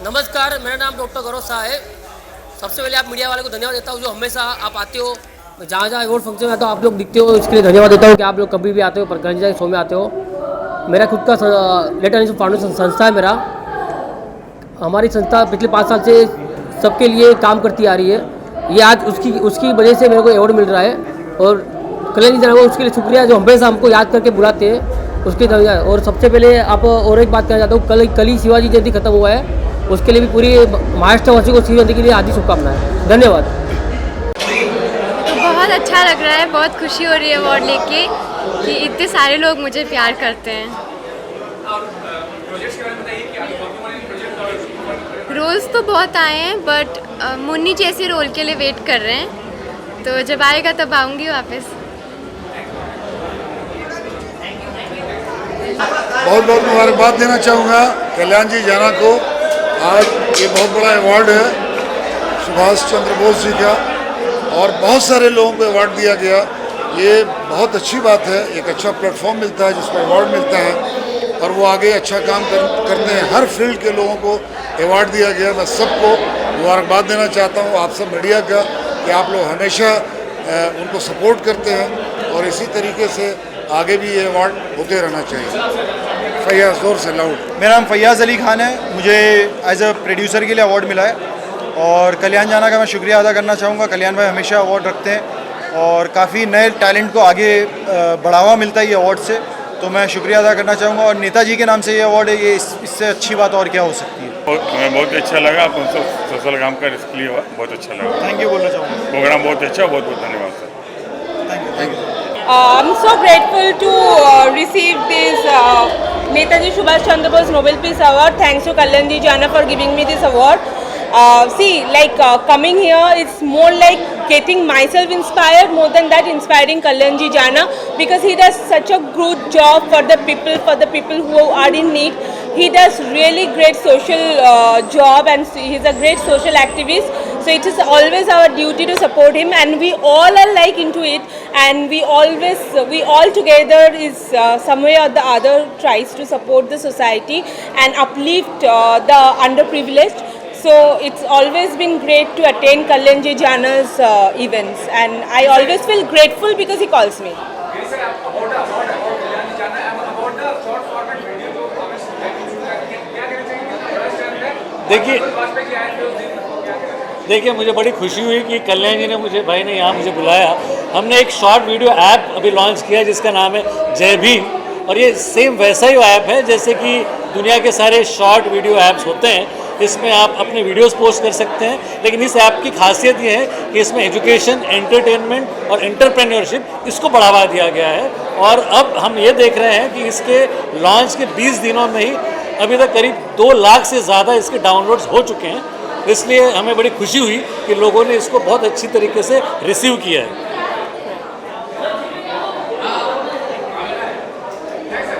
नमस्कार, मेरा नाम डॉक्टर गौरव शाह है। सबसे पहले आप मीडिया वाले को धन्यवाद देता हूँ जो हमेशा आप आते हो, जहाँ जहाँ अवार्ड फंक्शन में आता हो आप लोग दिखते हो, इसके लिए धन्यवाद देता हूँ कि आप लोग कभी भी आते हो, प्रकाश शो में आते हो। मेरा खुद का लेटर फाउंडेशन संस्था है मेरा। हमारी संस्था पिछले 5 साल से सबके लिए काम करती आ रही है। ये आज उसकी वजह से मेरे को अवार्ड मिल रहा है और कल्याण जी जाना उसके लिए शुक्रिया जो हमेशा हमको याद करके बुलाते हैं उसके धन्यवाद। और सबसे पहले आप और एक बात कहना चाहता हूँ, कल ही शिवाजी जयंती खत्म हुआ है, उसके लिए भी पूरी महाराष्ट्रवासी को शिव जयंती के लिए हार्दिक शुभकामनाएं। धन्यवाद। तो बहुत अच्छा लग रहा है, बहुत खुशी हो रही है अवार्ड लेके कि इतने सारे लोग मुझे प्यार करते हैं। रोल्स तो बहुत आए हैं बट मुन्नी जैसे रोल के लिए वेट कर रहे हैं, तो जब आएगा तब आऊँगी वापस। बहुत बहुत मुबारकबाद देना चाहूँगा कल्याण जी जाना को। आज ये बहुत बड़ा अवार्ड है सुभाष चंद्र बोस जी का और बहुत सारे लोगों को अवार्ड दिया गया। ये बहुत अच्छी बात है, एक अच्छा प्लेटफॉर्म मिलता है जिस पर अवार्ड मिलता है और वो आगे अच्छा काम करते हैं। हर फील्ड के लोगों को अवार्ड दिया गया। मैं सबको मुबारकबाद देना चाहता हूँ, आप सब मीडिया का, कि आप लोग हमेशा उनको सपोर्ट करते हैं और इसी तरीके से आगे भी ये अवार्ड होते रहना चाहिए। फैयाज जोर से लाउड। मेरा नाम फैयाज़ अली खान है। मुझे एज अ प्रोड्यूसर के लिए अवार्ड मिला है और कल्याण जाना का मैं शुक्रिया अदा करना चाहूँगा। कल्याण भाई हमेशा अवार्ड रखते हैं और काफ़ी नए टैलेंट को आगे बढ़ावा मिलता है ये अवार्ड से, तो मैं शुक्रिया अदा करना चाहूँगा। और नेताजी के नाम से ये अवार्ड है, ये इससे अच्छी बात और क्या हो सकती है। हमें बहुत अच्छा लगा, आप सोशल काम का इसके लिए बहुत अच्छा लगा। थैंक यू बोलना चाहूँगा। प्रोग्राम बहुत अच्छा, बहुत बहुत धन्यवाद sir. Thank you. I'm so grateful to receive this Netaji Subhash Chandra Bose Nobel Peace Award. Thanks to Kalyan Ji Jana for giving me this award. Coming here, it's more like getting myself inspired more than that inspiring Kalyan Ji Jana, because he does such a good job for the people who are in need. He does really great social job and he's a great social activist. So it is always our duty to support him, and we all are like into it, and we all together is some way or the other tries to support the society and uplift the underprivileged. So it's always been great to attend Kalyan Ji Jana's events, and I always feel grateful because he calls me. देखिए मुझे बड़ी खुशी हुई कि कल्याण जी ने भाई ने यहाँ मुझे बुलाया। हमने एक शॉर्ट वीडियो ऐप अभी लॉन्च किया जिसका नाम है जय भीम, और ये सेम वैसा ही ऐप है जैसे कि दुनिया के सारे शॉर्ट वीडियो ऐप्स होते हैं। इसमें आप अपने वीडियोस पोस्ट कर सकते हैं, लेकिन इस ऐप की खासियत ये है कि इसमें एजुकेशन, एंटरटेनमेंट और एंटरप्रेन्योरशिप इसको बढ़ावा दिया गया है। और अब हम ये देख रहे हैं कि इसके लॉन्च के 20 दिनों में ही अभी तक करीब 2 लाख से ज़्यादा इसके डाउनलोड्स हो चुके हैं। इसलिए हमें बड़ी खुशी हुई कि लोगों ने इसको बहुत अच्छी तरीके से रिसीव किया है।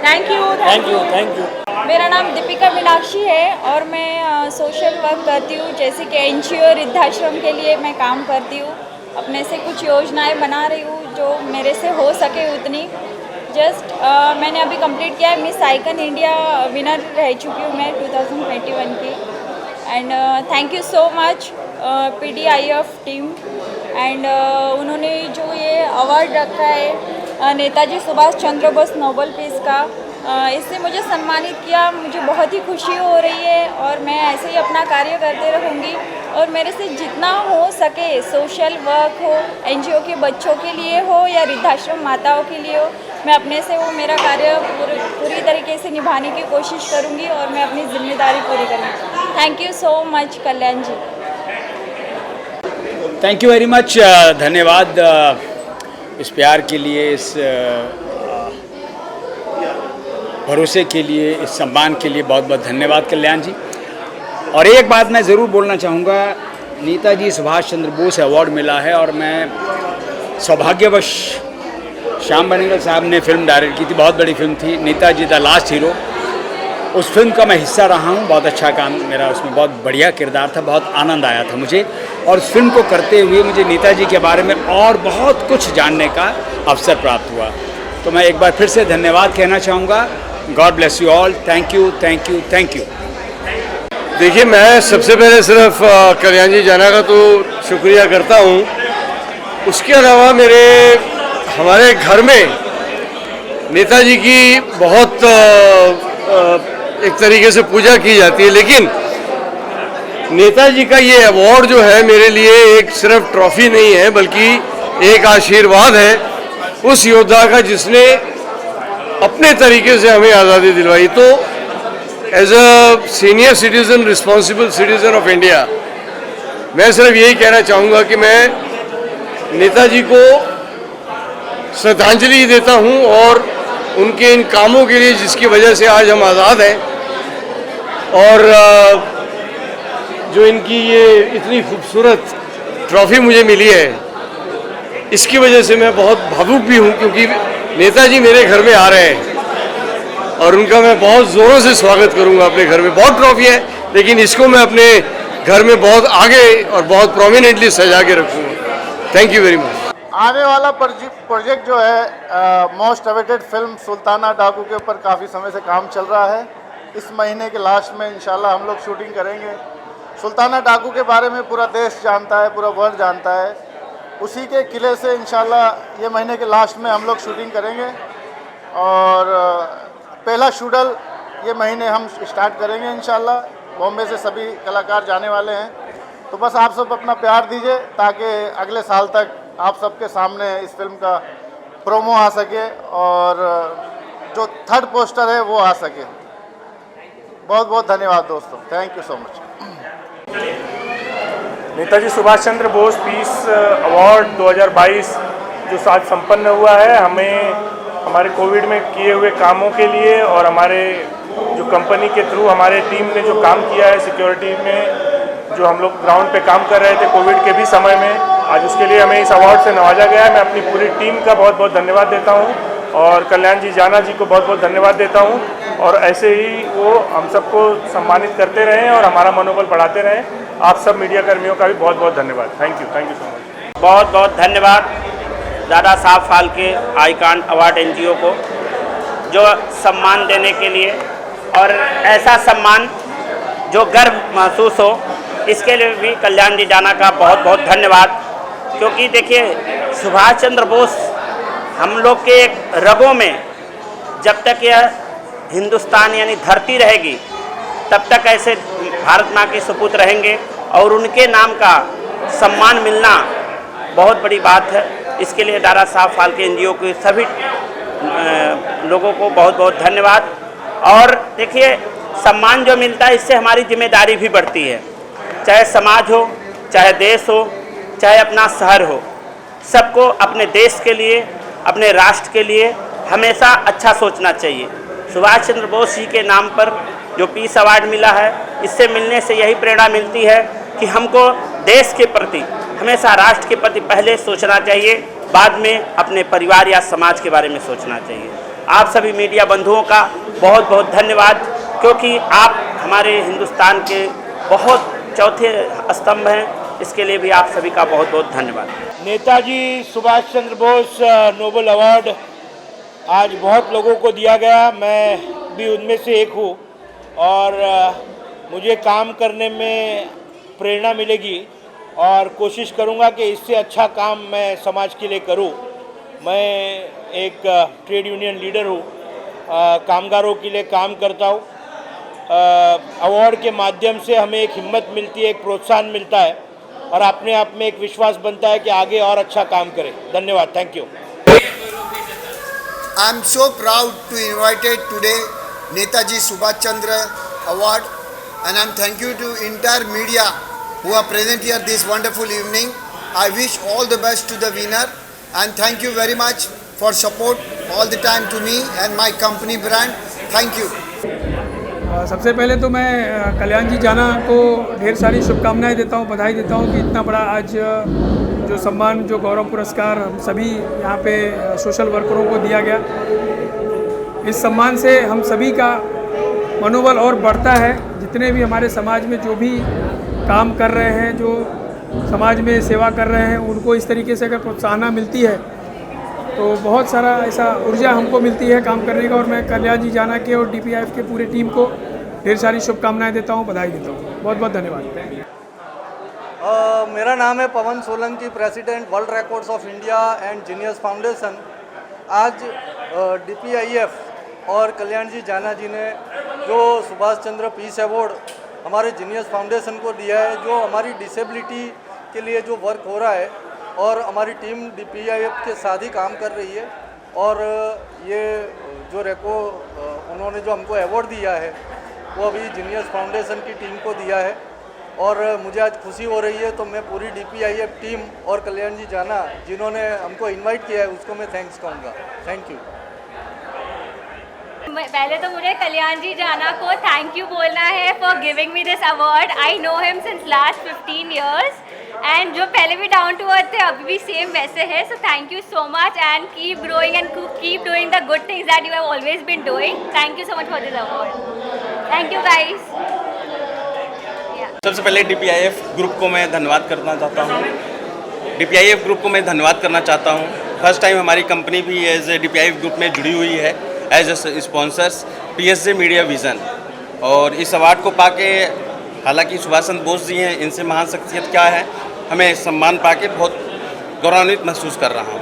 Thank you. मेरा नाम दीपिका मीनाक्षी है और मैं सोशल वर्क करती हूँ, जैसे कि एनजीओ वृद्धाश्रम के लिए मैं काम करती हूँ। अपने से कुछ योजनाएं बना रही हूँ जो मेरे से हो सके उतनी। मैंने अभी कंप्लीट किया है, मिस आइकन इंडिया विनर रह चुकी हूँ मैं 2021 की। And thank you so much PDIF team, and उन्होंने जो ये अवार्ड रखा है नेताजी सुभाष चंद्र बोस नोबेल पीस का, इससे मुझे सम्मानित किया। मुझे बहुत ही खुशी हो रही है और मैं ऐसे ही अपना कार्य करते रहूँगी और मेरे से जितना हो सके सोशल वर्क हो, NGO के बच्चों के लिए हो या वृद्धाश्रम माताओं के लिए हो, मैं अपने से वो मेरा कार्य पूरी तरीके से निभाने की कोशिश करूँगी और मैं अपनी जिम्मेदारी पूरी करूँगी। Thank you so much Kalyan ji. Thank you very much. धन्यवाद इस प्यार के लिए, इस भरोसे के लिए, इस सम्मान के लिए बहुत बहुत धन्यवाद कल्याण जी। और एक बात मैं ज़रूर बोलना चाहूँगा, नेताजी सुभाष चंद्र बोस अवार्ड मिला है और मैं सौभाग्यवश श्याम बेनेगल साहब ने फिल्म डायरेक्ट की थी, बहुत बड़ी फिल्म थी नेताजी द लास्ट हीरो। उस फिल्म का मैं हिस्सा रहा हूँ, बहुत अच्छा काम मेरा उसमें, बहुत बढ़िया किरदार था, बहुत आनंद आया था मुझे। और उस फिल्म को करते हुए मुझे नेताजी के बारे में और बहुत कुछ जानने का अवसर प्राप्त हुआ। तो मैं एक बार फिर से धन्यवाद कहना चाहूँगा। God bless you all. Thank you, thank you, thank you. देखिए, मैं सबसे पहले सिर्फ कल्याण जी जाना का तो शुक्रिया करता हूँ। उसके अलावा हमारे घर में नेताजी की बहुत एक तरीके से पूजा की जाती है, लेकिन नेताजी का ये अवार्ड जो है मेरे लिए एक सिर्फ ट्रॉफी नहीं है, बल्कि एक आशीर्वाद है उस योद्धा का जिसने अपने तरीके से हमें आज़ादी दिलवाई। तो as a senior citizen, responsible citizen of India, मैं सिर्फ यही कहना चाहूँगा कि मैं नेताजी को श्रद्धांजलि देता हूँ और उनके इन कामों के लिए जिसकी वजह से आज हम आज़ाद हैं, और जो इनकी ये इतनी खूबसूरत ट्रॉफी मुझे मिली है, इसकी वजह से मैं बहुत भावुक भी हूँ, क्योंकि नेताजी मेरे घर में आ रहे हैं और उनका मैं बहुत ज़ोरों से स्वागत करूँगा अपने घर में। बहुत ट्रॉफी है, लेकिन इसको मैं अपने घर में बहुत आगे और बहुत प्रोमिनेंटली सजा के रखूँगा। Thank you very much. आने वाला प्रोजेक्ट जो है मोस्ट अवेटेड फिल्म सुल्ताना डाकू के ऊपर काफ़ी समय से काम चल रहा है। इस महीने के लास्ट में इंशाल्लाह हम लोग शूटिंग करेंगे। सुल्ताना डाकू के बारे में पूरा देश जानता है, पूरा वर्ल्ड जानता है। उसी के किले से इंशाल्लाह ये महीने के लास्ट में हम लोग शूटिंग करेंगे और पहला शेड्यूल ये महीने हम स्टार्ट करेंगे इंशाल्लाह। बॉम्बे से सभी कलाकार जाने वाले हैं, तो बस आप सब अपना प्यार दीजिए ताकि अगले साल तक आप सबके सामने इस फिल्म का प्रोमो आ सके और जो थर्ड पोस्टर है वो आ सके। बहुत बहुत धन्यवाद दोस्तों, thank you so much. Netaji Subhash Chandra Bose peace award 2022 जो आज संपन्न हुआ है, हमें हमारे कोविड में किए हुए कामों के लिए और हमारे जो कंपनी के थ्रू हमारे टीम ने जो काम किया है सिक्योरिटी में, जो हम लोग ग्राउंड पे काम कर रहे थे कोविड के भी समय में, आज उसके लिए हमें इस अवार्ड से नवाजा गया है। मैं अपनी पूरी टीम का बहुत बहुत धन्यवाद देता हूँ और कल्याण जी जाना जी को बहुत बहुत धन्यवाद देता हूँ, और ऐसे ही वो हम सबको सम्मानित करते रहें और हमारा मनोबल बढ़ाते रहें। आप सब मीडिया कर्मियों का भी बहुत बहुत धन्यवाद। Thank you so much. बहुत बहुत धन्यवाद Dada Saheb Phalke icon award NGO को जो सम्मान देने के लिए, और ऐसा सम्मान जो गर्व महसूस हो, इसके लिए भी कल्याण जी जाना का बहुत बहुत धन्यवाद। क्योंकि देखिए, सुभाष चंद्र बोस हम लोग के एक रगों में, जब तक यह हिंदुस्तान यानी धरती रहेगी तब तक ऐसे भारत माँ के सपूत रहेंगे, और उनके नाम का सम्मान मिलना बहुत बड़ी बात है। इसके लिए दादा साहब फाल्के एनजीओ के सभी लोगों को बहुत बहुत धन्यवाद। और देखिए, सम्मान जो मिलता है इससे हमारी जिम्मेदारी भी बढ़ती है, चाहे समाज हो, चाहे देश हो, चाहे अपना शहर हो, सबको अपने देश के लिए, अपने राष्ट्र के लिए हमेशा अच्छा सोचना चाहिए। सुभाष चंद्र बोस जी के नाम पर जो पीस अवार्ड मिला है, इससे मिलने से यही प्रेरणा मिलती है कि हमको देश के प्रति, हमेशा राष्ट्र के प्रति पहले सोचना चाहिए, बाद में अपने परिवार या समाज के बारे में सोचना चाहिए। आप सभी मीडिया बंधुओं का बहुत बहुत धन्यवाद, क्योंकि आप हमारे हिंदुस्तान के बहुत चौथे स्तंभ हैं। इसके लिए भी आप सभी का बहुत बहुत धन्यवाद। नेताजी सुभाष चंद्र बोस नोबेल अवार्ड आज बहुत लोगों को दिया गया, मैं भी उनमें से एक हूँ, और मुझे काम करने में प्रेरणा मिलेगी और कोशिश करूँगा कि इससे अच्छा काम मैं समाज के लिए करूँ। मैं एक ट्रेड यूनियन लीडर हूँ, कामगारों के लिए काम करता हूँ। अवार्ड के माध्यम से हमें एक हिम्मत मिलती है, एक प्रोत्साहन मिलता है, और अपने आप में एक विश्वास बनता है कि आगे और अच्छा काम करें। धन्यवाद, thank you. I am so proud to invited today Netaji Subhash Chandra Award, and I am thank you to entire media who are present here this wonderful evening. I wish all the best to the winner, and thank you very much for support all the time to me and my company brand. Thank you. सबसे पहले तो मैं कल्याण जी जाना को ढेर सारी शुभकामनाएं देता हूं, बधाई देता हूं कि इतना बड़ा आज जो सम्मान, जो गौरव पुरस्कार हम सभी यहाँ पे सोशल वर्करों को दिया गया। इस सम्मान से हम सभी का मनोबल और बढ़ता है। जितने भी हमारे समाज में जो भी काम कर रहे हैं, जो समाज में सेवा कर रहे हैं, उनको इस तरीके से अगर प्रोत्साहन मिलती है तो बहुत सारा ऐसा ऊर्जा हमको मिलती है काम करने का। और मैं कल्याण जी जाना के और DPIF के पूरे टीम को ढेर सारी शुभकामनाएं देता हूं, बधाई देता हूं। बहुत बहुत धन्यवाद। मेरा नाम है Pawan Solanki, president world records of India and genius foundation. आज DPIF और कल्याण जी जाना जी ने जो सुभाष चंद्र पीस अवार्ड हमारे जीनियस फाउंडेशन को दिया है, जो हमारी डिसेबिलिटी के लिए जो वर्क हो रहा है, और हमारी टीम DPIF के साथ ही काम कर रही है। और ये जो उन्होंने जो हमको अवार्ड दिया है वो अभी जीनियस फाउंडेशन की टीम को दिया है, और मुझे आज खुशी हो रही है। तो मैं पूरी DPIF टीम और कल्याण जी जाना जिन्होंने हमको इनवाइट किया है उसको मैं थैंक्स कहूँगा। Thank you. पहले तो मुझे कल्याण जी जाना को थैंक यू बोलना है for giving me this award. I know him since last 15 years and जो पहले भी डाउन टू अर्थ थे अभी भी सेम वैसे है। So thank you so much and keep growing and keep doing the good things that you have always been doing. Thank you so much for this award. Thank you guys. सबसे पहले DPIF group को मैं धन्यवाद करना चाहता हूँ। DPIF group को मैं धन्यवाद करना चाहता हूँ। फर्स्ट टाइम हमारी कंपनी भी एज ए DPIF ग्रुप में जुड़ी हुई है as a sponsors PSJ media vision. और इस अवार्ड को पाके, हालांकि सुभाष चंद्र बोस जी हैं, इनसे महान शख्सियत क्या है, हमें सम्मान पाके बहुत गौरवान्वित महसूस कर रहा हूँ।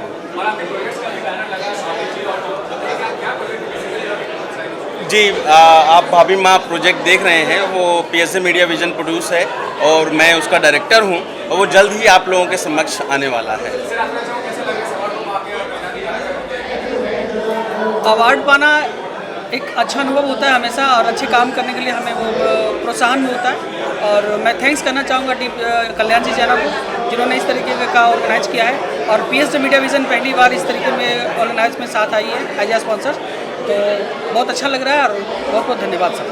जी आप भाभी माँ प्रोजेक्ट देख रहे हैं, वो PSJ मीडिया विज़न प्रोड्यूस है और मैं उसका डायरेक्टर हूँ, और वो जल्द ही आप लोगों के समक्ष आने वाला है। अवार्ड पाना एक अच्छा अनुभव होता है हमेशा, और अच्छे काम करने के लिए हमें वो प्रोत्साहन होता है। और मैं थैंक्स करना चाहूँगा कल्याण जी जाना को, जिन्होंने इस तरीके का ऑर्गेनाइज किया है। और PSJ मीडिया विज़न पहली बार इस तरीके में ऑर्गेनाइज में साथ आई है एज ए स्पॉन्सर, तो बहुत अच्छा लग रहा है और बहुत बहुत धन्यवाद सर।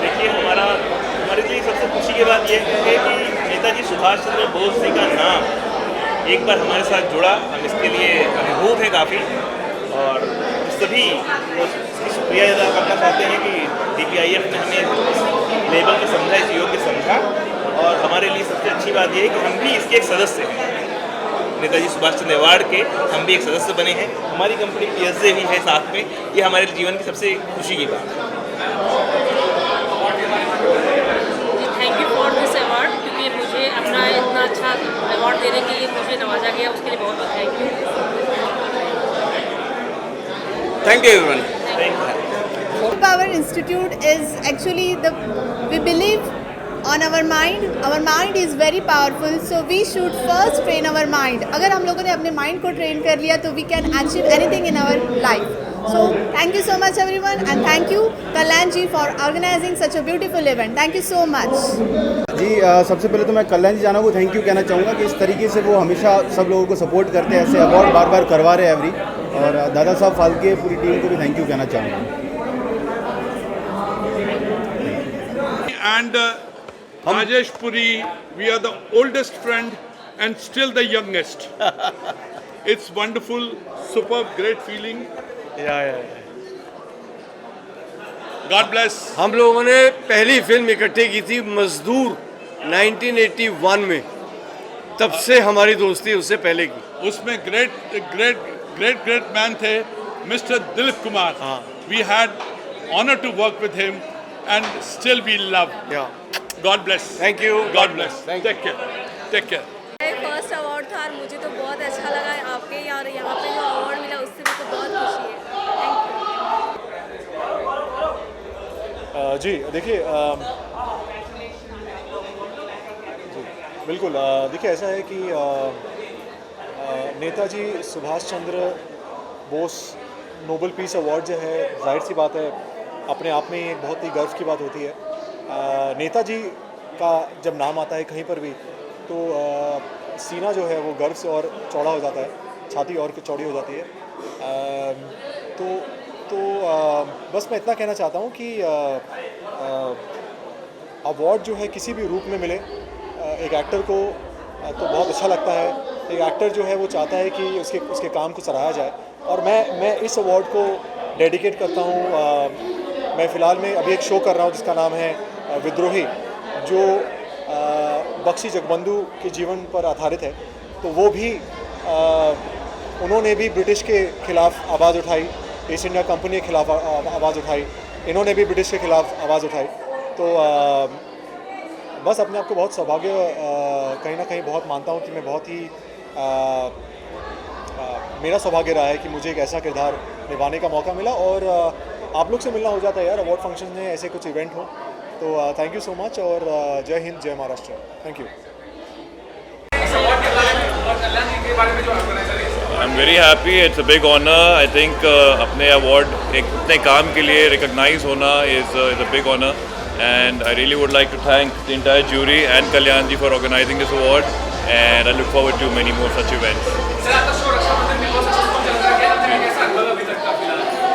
देखिए हमारे लिए सबसे खुशी की बात यह है कि नेताजी सुभाष चंद्र बोस जी का नाम एक बार हमारे साथ जुड़ा। हम इसके लिए अभिभूत हैं काफ़ी, और सभी इसकी शुक्रिया अदा करना चाहते हैं कि DPIF ने हमें इस लेवल में समझा, इस योग्य समझा। और हमारे लिए सबसे अच्छी बात यह है कि हम भी इसके एक सदस्य हैं। नेताजी सुभाष चंद्र अवार्ड के हम भी एक सदस्य बने हैं, हमारी कंपनी PSJ भी है साथ में। ये हमारे जीवन की सबसे खुशी की बात है। Thank you for this award, क्योंकि मुझे अपना इतना अच्छा अवार्ड देने के लिए मुझे नवाजा गया, उसके लिए बहुत बहुत thank you. Thank you everyone. Power Institute is actually we believe on our mind. Our mind is very powerful, so we should first train our mind. अगर हम लोगों ने अपने mind को train कर लिया तो we can achieve anything in our life. So thank you so much everyone, and thank you Kalyan ji for organizing such a beautiful event. Thank you so much. जी सबसे पहले तो मैं कल्याण जी जाना को थैंक यू कहना चाहूँगा कि इस तरीके से वो हमेशा सब लोगों को सपोर्ट करते हैं, ऐसे अवार्ड बार बार करवा रहे हैं एवरी। और दादा साहब फाल्के पूरी टीम को भी थैंक यू कहना चाहूँगा। And Rajesh Puri, we are the oldest friend and still the youngest. It's wonderful, superb, great feeling. Yeah. God bless. हम लोगों ने पहली फिल्म इकट्ठे की थी मजदूर 1981 में, तब से हमारी दोस्ती उससे पहले की। उसमें great man थे Mr. Dilip Kumar. We had honor to work with him and still we love. Yeah. God bless. Thank you. God bless. Thank you. Take care. Take care. First award था और मुझे तो बहुत अच्छा लगा आपके और यहाँ पे जो अवार्ड मिला उससे भी तो बहुत खुशी है। Thank you. जी देखिए बिल्कुल देखिए ऐसा है कि Netaji Subhash Chandra Bose Nobel peace award जो है, जाहिर सी बात है अपने आप में एक बहुत ही गर्व की बात होती है। नेताजी का जब नाम आता है कहीं पर भी तो सीना जो है वो गर्व से और चौड़ा हो जाता है, छाती और चौड़ी हो जाती है। तो बस मैं इतना कहना चाहता हूँ कि अवार्ड जो है किसी भी रूप में मिले एक एक्टर को तो बहुत अच्छा लगता है। एक एक्टर जो है वो चाहता है कि उसके काम को सराहा जाए, और मैं इस अवार्ड को डेडिकेट करता हूँ। मैं फ़िलहाल में अभी एक शो कर रहा हूँ जिसका नाम है विद्रोही, जो बख्शी जगबंधु के जीवन पर आधारित है। तो वो भी उन्होंने भी ब्रिटिश के ख़िलाफ़ आवाज़ उठाई, ईस्ट इंडिया कंपनी के ख़िलाफ़ आवाज़ उठाई। इन्होंने भी ब्रिटिश के खिलाफ आवाज़ उठाई। तो बस अपने आप को बहुत सौभाग्य कहीं ना कहीं बहुत मानता हूँ कि मैं बहुत ही मेरा सौभाग्य रहा है कि मुझे एक ऐसा किरदार निभाने का मौका मिला और आप लोग से मिलना हो जाता है यार अवार्ड फंक्शन में ऐसे कुछ इवेंट हो। तो थैंक यू सो मच और जय हिंद जय Maharashtra. Thank you. I'm very happy. It's a big honor. I think अपने award इतने काम के लिए recognize होना is a big honor, and I really would like to thank the entire jury and Kalyan ji for organizing this award, and I look forward to many more such events.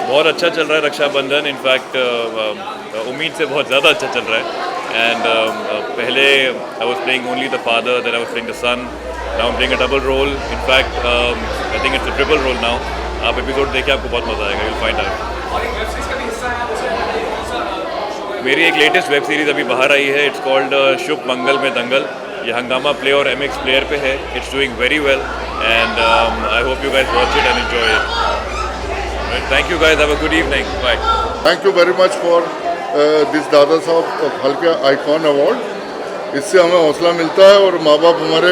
बहुत अच्छा चल रहा है Rakshabandhan, in fact उम्मीद से बहुत ज़्यादा अच्छा चल रहा है। एंड पहले I was playing only the father, then I was playing the son, now I am playing a double role. In fact I think it's a triple role now. आप एपिसोड देखिए, आपको बहुत मज़ा आएगा, यू विल फाइंड आउट। मेरी एक latest web series अभी बाहर आई है, इट्स कॉल्ड शुभ मंगल में दंगल। ये हंगामा प्ले और MX प्लेयर पे है। It's doing very well and I hope you guys watch it and enjoy it. Thank you guys, have a good evening, bye. Thank you very much for this Dada Saheb हल्के icon award. इससे हमें हौसला मिलता है और माँ बाप हमारे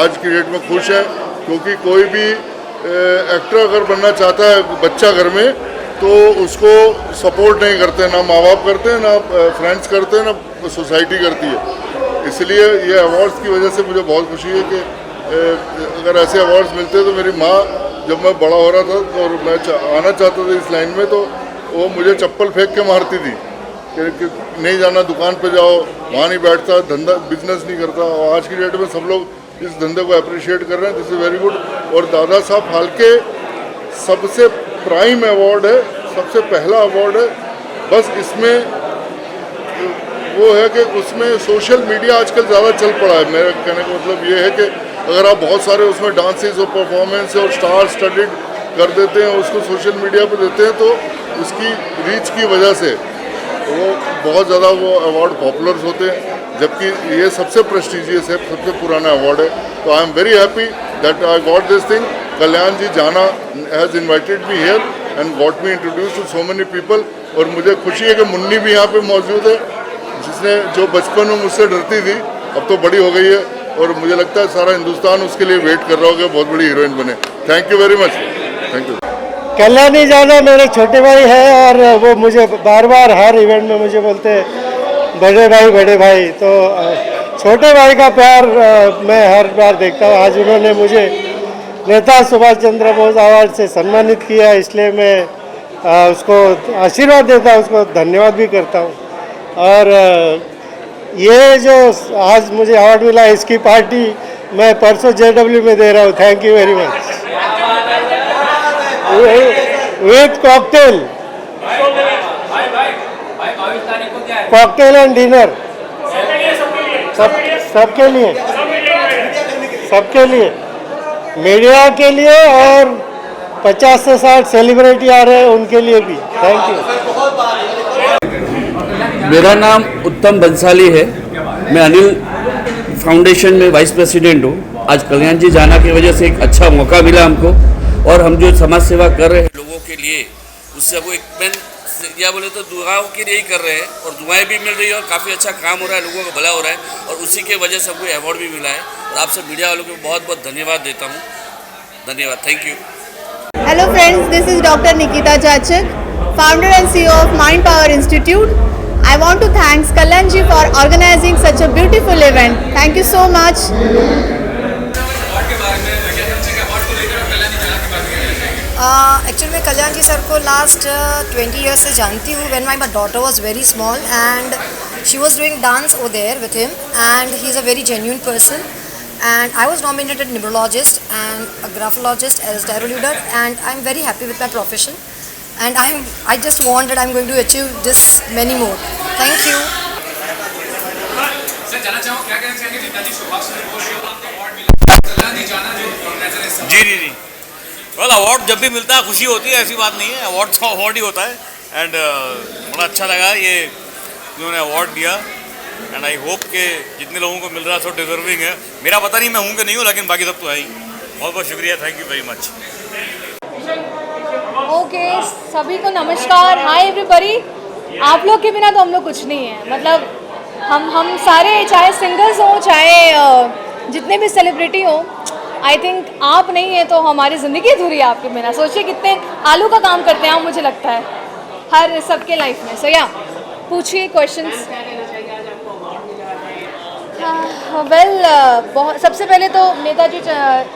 आज की डेट में खुश हैं, क्योंकि कोई भी एक्टर अगर बनना चाहता है बच्चा घर में तो उसको सपोर्ट नहीं करते, ना माँ बाप करते हैं, ना फ्रेंड्स करते हैं, ना सोसाइटी करती है। इसलिए ये अवार्ड्स की वजह से मुझे बहुत खुशी है कि अगर ऐसे अवार्ड्स मिलते तो मेरी माँ जब मैं बड़ा हो रहा था और मैं आना चाहता था इस लाइन में तो वो मुझे चप्पल फेंक के मारती थी कि नहीं जाना, दुकान पे जाओ, वहाँ नहीं बैठता, धंधा बिजनेस नहीं करता। और आज की डेट में सब लोग इस धंधे को अप्रिशिएट कर रहे हैं, दिस इज़ वेरी गुड। और दादा साहब फाल्के सबसे प्राइम अवार्ड है, सबसे पहला अवार्ड है। बस इसमें वो है कि उसमें सोशल मीडिया आजकल ज़्यादा चल पड़ा है। मेरा कहने का मतलब ये है कि अगर आप बहुत सारे उसमें डांसेस और परफॉर्मेंस और स्टार स्टडीड कर देते हैं, उसको सोशल मीडिया पे देते हैं, तो उसकी रीच की वजह से वो बहुत ज़्यादा वो अवार्ड पॉपुलर होते हैं, जबकि ये सबसे प्रेस्टिजियस है, सबसे पुराना अवार्ड है। तो I am very happy that I got this thing. Kalyan ji Jana has invited me here and got me introduce to so many people. और मुझे खुशी है कि मुन्नी भी यहाँ पे मौजूद है, जिसने जो बचपन में मुझसे डरती थी अब तो बड़ी हो गई है, और मुझे लगता है सारा हिंदुस्तान उसके लिए वेट कर रहा होगा, बहुत बड़ी हीरोइन बने। Thank you very much, thank you. Kalyani जाना मेरे छोटे भाई है और वो मुझे बार बार हर इवेंट में मुझे बोलते हैं बड़े भाई। तो छोटे भाई का प्यार मैं हर बार देखता हूँ। आज उन्होंने मुझे नेता सुभाष चंद्र बोस अवार्ड से सम्मानित किया, इसलिए मैं उसको आशीर्वाद देता हूँ, उसको धन्यवाद भी करता हूँ। और ये जो आज मुझे अवार्ड मिला, इसकी पार्टी मैं परसों JW में दे रहा हूँ। Thank you very much. With cocktail and dinner सबके लिए मीडिया के लिए और 50 से 60 सेलिब्रिटी आ रहे हैं उनके लिए भी। Thank you. मेरा नाम उत्तम बंसाली है, मैं अनिल फाउंडेशन में वाइस प्रेसिडेंट हूँ। आज कल्याण जी जाना की वजह से एक अच्छा मौका मिला हमको, और हम जो समाज सेवा कर रहे हैं लोगों के लिए, उससे वो एक मैं या बोले तो दुआओं के लिए ही कर रहे हैं, और दुआएं भी मिल रही है और काफ़ी अच्छा काम हो रहा है, लोगों का भला हो रहा है, और उसी के वजह से हमको अवार्ड भी मिला है। और आप सब मीडिया वालों को बहुत बहुत धन्यवाद देता हूँ। धन्यवाद, thank you. Hello friends, this is Dr. Nikita Chachak, founder and CEO of Mind Power Institute. I want to thank Kalyan ji for organizing such a beautiful event. Thank you so much. Actually मैं Kalyan ji sir को last 20 years से जानती हूँ। When my daughter was very small and she was doing dance over there with him, and he is a very genuine person, and I was nominated neurologist and a graphologist as tarot reader, and I'm very happy with my profession, and I just want that I'm going to achieve this many more. Thank you. जी well award जब भी मिलता है खुशी होती है, ऐसी बात नहीं है, अवार्ड तो अवार्ड ही होता है। एंड बड़ा अच्छा लगा ये उन्होंने अवार्ड दिया, एंड आई होप कि जितने लोगों को मिल रहा है सब डिजर्विंग है। मेरा पता नहीं मैं हूँ कि नहीं हूँ, लेकिन बाकी सब तो है ही। बहुत बहुत शुक्रिया, thank you very much. Okay, सभी को नमस्कार, हाय एवरीबॉडी। आप लोग के बिना तो हम लोग कुछ नहीं है। मतलब हम सारे, चाहे सिंगर्स हों, चाहे जितने भी सेलिब्रिटी हों, आई थिंक आप नहीं है तो हमारी ज़िंदगी अधूरी है आपके बिना। सोचिए कितने आलू का काम करते हैं आप, मुझे लगता है हर सबके लाइफ में। सो या पूछिए क्वेश्चंस। वेल, बहुत सबसे पहले तो नेताजी,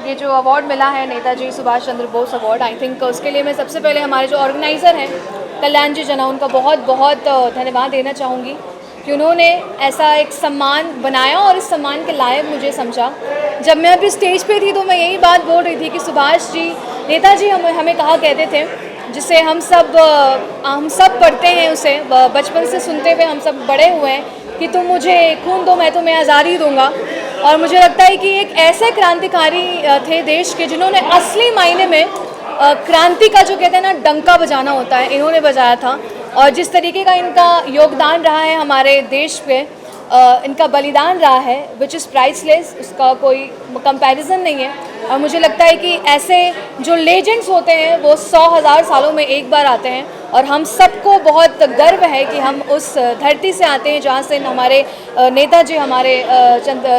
ये जो अवार्ड मिला है Netaji Subhash Chandra Bose award, I think उसके लिए मैं सबसे पहले हमारे जो ऑर्गेनाइज़र हैं कल्याण जी जना, उनका बहुत बहुत धन्यवाद देना चाहूँगी कि उन्होंने ऐसा एक सम्मान बनाया और इस सम्मान के लायक मुझे समझा। जब मैं अभी स्टेज पे थी तो मैं यही बात बोल रही थी कि सुभाष जी, नेताजी हमें कहा कहते थे, जिसे हम सब पढ़ते हैं, उसे बचपन से सुनते हुए हम सब बड़े हुए हैं कि तुम मुझे खून दो मैं तुम्हें आज़ादी दूंगा। और मुझे लगता है कि एक ऐसे क्रांतिकारी थे देश के जिन्होंने असली मायने में क्रांति का जो कहते हैं ना डंका बजाना होता है, इन्होंने बजाया था। और जिस तरीके का इनका योगदान रहा है हमारे देश पे, इनका बलिदान रहा है, विच इज़ प्राइसलेस, उसका कोई कंपैरिजन नहीं है। और मुझे लगता है कि ऐसे जो लेजेंड्स होते हैं वो 100,000 सालों में एक बार आते हैं और हम सबको बहुत गर्व है कि हम उस धरती से आते हैं जहाँ से हमारे नेताजी, हमारे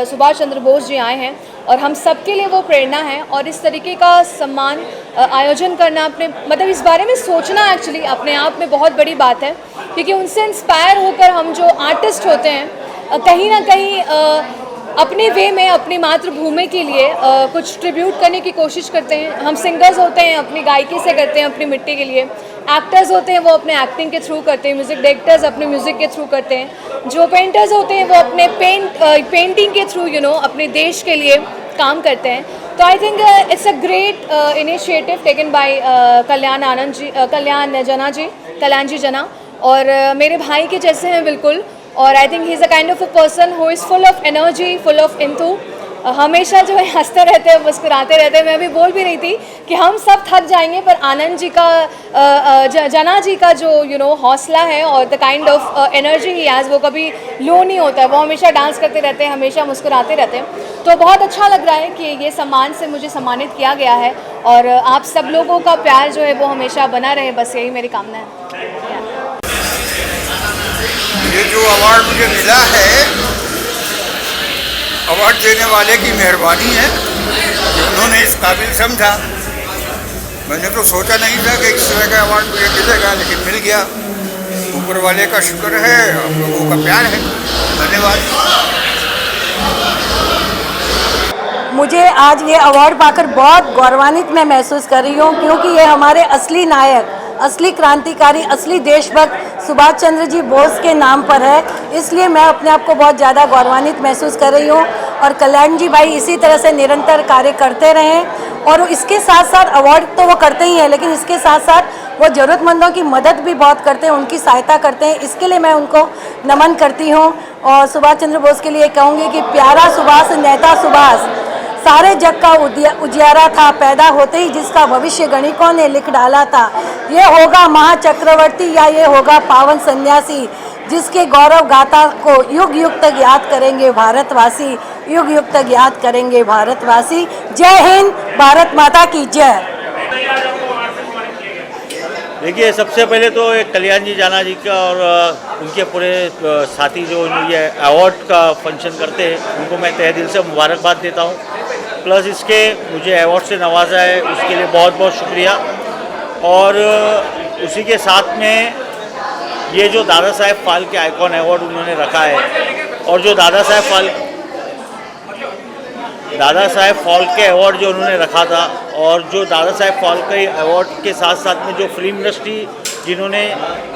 सुभाष चंद्र बोस जी आए हैं और हम सबके लिए वो प्रेरणा है। और इस तरीके का सम्मान आयोजन करना, अपने मतलब इस बारे में सोचना एक्चुअली अपने आप में बहुत बड़ी बात है, क्योंकि उनसे इंस्पायर होकर हम जो आर्टिस्ट होते हैं कहीं ना कहीं अपने वे में अपनी मातृभूमि के लिए कुछ ट्रिब्यूट करने की कोशिश करते हैं। हम सिंगर्स होते हैं अपनी गायकी से करते हैं अपनी मिट्टी के लिए, एक्टर्स होते हैं वो अपने एक्टिंग के थ्रू करते हैं, म्यूज़िक डायरेक्टर्स अपने म्यूज़िक के थ्रू करते हैं, जो पेंटर्स होते हैं वो अपने पेंटिंग के थ्रू अपने देश के लिए काम करते हैं। तो I think it's a great initiative taken by Kalyan ji Jana, और मेरे भाई के जैसे हैं बिल्कुल। और I think he is a kind of a person who is full of energy, full of enthu, हमेशा जो है हंसते रहते हैं, मुस्कुराते रहते हैं। मैं अभी बोल भी रही थी कि हम सब थक जाएंगे पर आनंद जी का, जना जी का जो हौसला है और the kind of energy he has, वो कभी लो नहीं होता है। वो हमेशा डांस करते रहते हैं, हमेशा मुस्कुराते रहते हैं। तो बहुत अच्छा लग रहा है कि ये सम्मान से मुझे सम्मानित किया गया है और आप सब लोगों का प्यार जो है वो हमेशा बना रहे, बस यही मेरी कामना है। ये जो अवार्ड मुझे मिला है, अवार्ड देने वाले की मेहरबानी है कि उन्होंने इस काबिल समझा। मैंने तो सोचा नहीं था कि इस तरह का अवार्ड मुझे मिलेगा, लेकिन मिल गया। ऊपर वाले का शुक्र है, हम लोगों का प्यार है। धन्यवाद। मुझे आज ये अवार्ड पाकर बहुत गौरवान्वित मैं महसूस कर रही हूँ, क्योंकि ये हमारे असली नायक, असली क्रांतिकारी, असली देशभक्त सुभाष चंद्र जी बोस के नाम पर है। इसलिए मैं अपने आप को बहुत ज़्यादा गौरवान्वित महसूस कर रही हूँ। और कल्याण जी भाई इसी तरह से निरंतर कार्य करते रहें और इसके साथ साथ अवार्ड तो वो करते ही हैं, लेकिन इसके साथ साथ वो ज़रूरतमंदों की मदद भी बहुत करते हैं, उनकी सहायता करते हैं। इसके लिए मैं उनको नमन करती हूँ। और सुभाष चंद्र बोस के लिए कहूँगी कि प्यारा सुभाष, नेता सुभाष, सारे जग का उजियारा था, पैदा होते ही जिसका भविष्य गणिकों ने लिख डाला था। ये होगा महाचक्रवर्ती या ये होगा पावन सन्यासी, जिसके गौरव गाथा को युग युग तक याद करेंगे भारतवासी, युग युग तक याद करेंगे भारतवासी। जय हिंद, भारत माता की जय। देखिए, सबसे पहले तो एक कल्याण जी जाना जी का और उनके पूरे साथी जो ये अवार्ड का फंक्शन करते हैं, उनको मैं तहे दिल से मुबारकबाद देता हूँ। प्लस इसके मुझे अवार्ड से नवाजा है, उसके लिए बहुत बहुत शुक्रिया। और उसी के साथ में ये जो दादा साहेब फाल्के आइकॉन अवार्ड उन्होंने रखा है, और जो दादा साहेब फाल्के अवार्ड जो उन्होंने रखा था, और जो दादा साहेब फाल्के अवार्ड के साथ साथ में जो फिल्म इंडस्ट्री जिन्होंने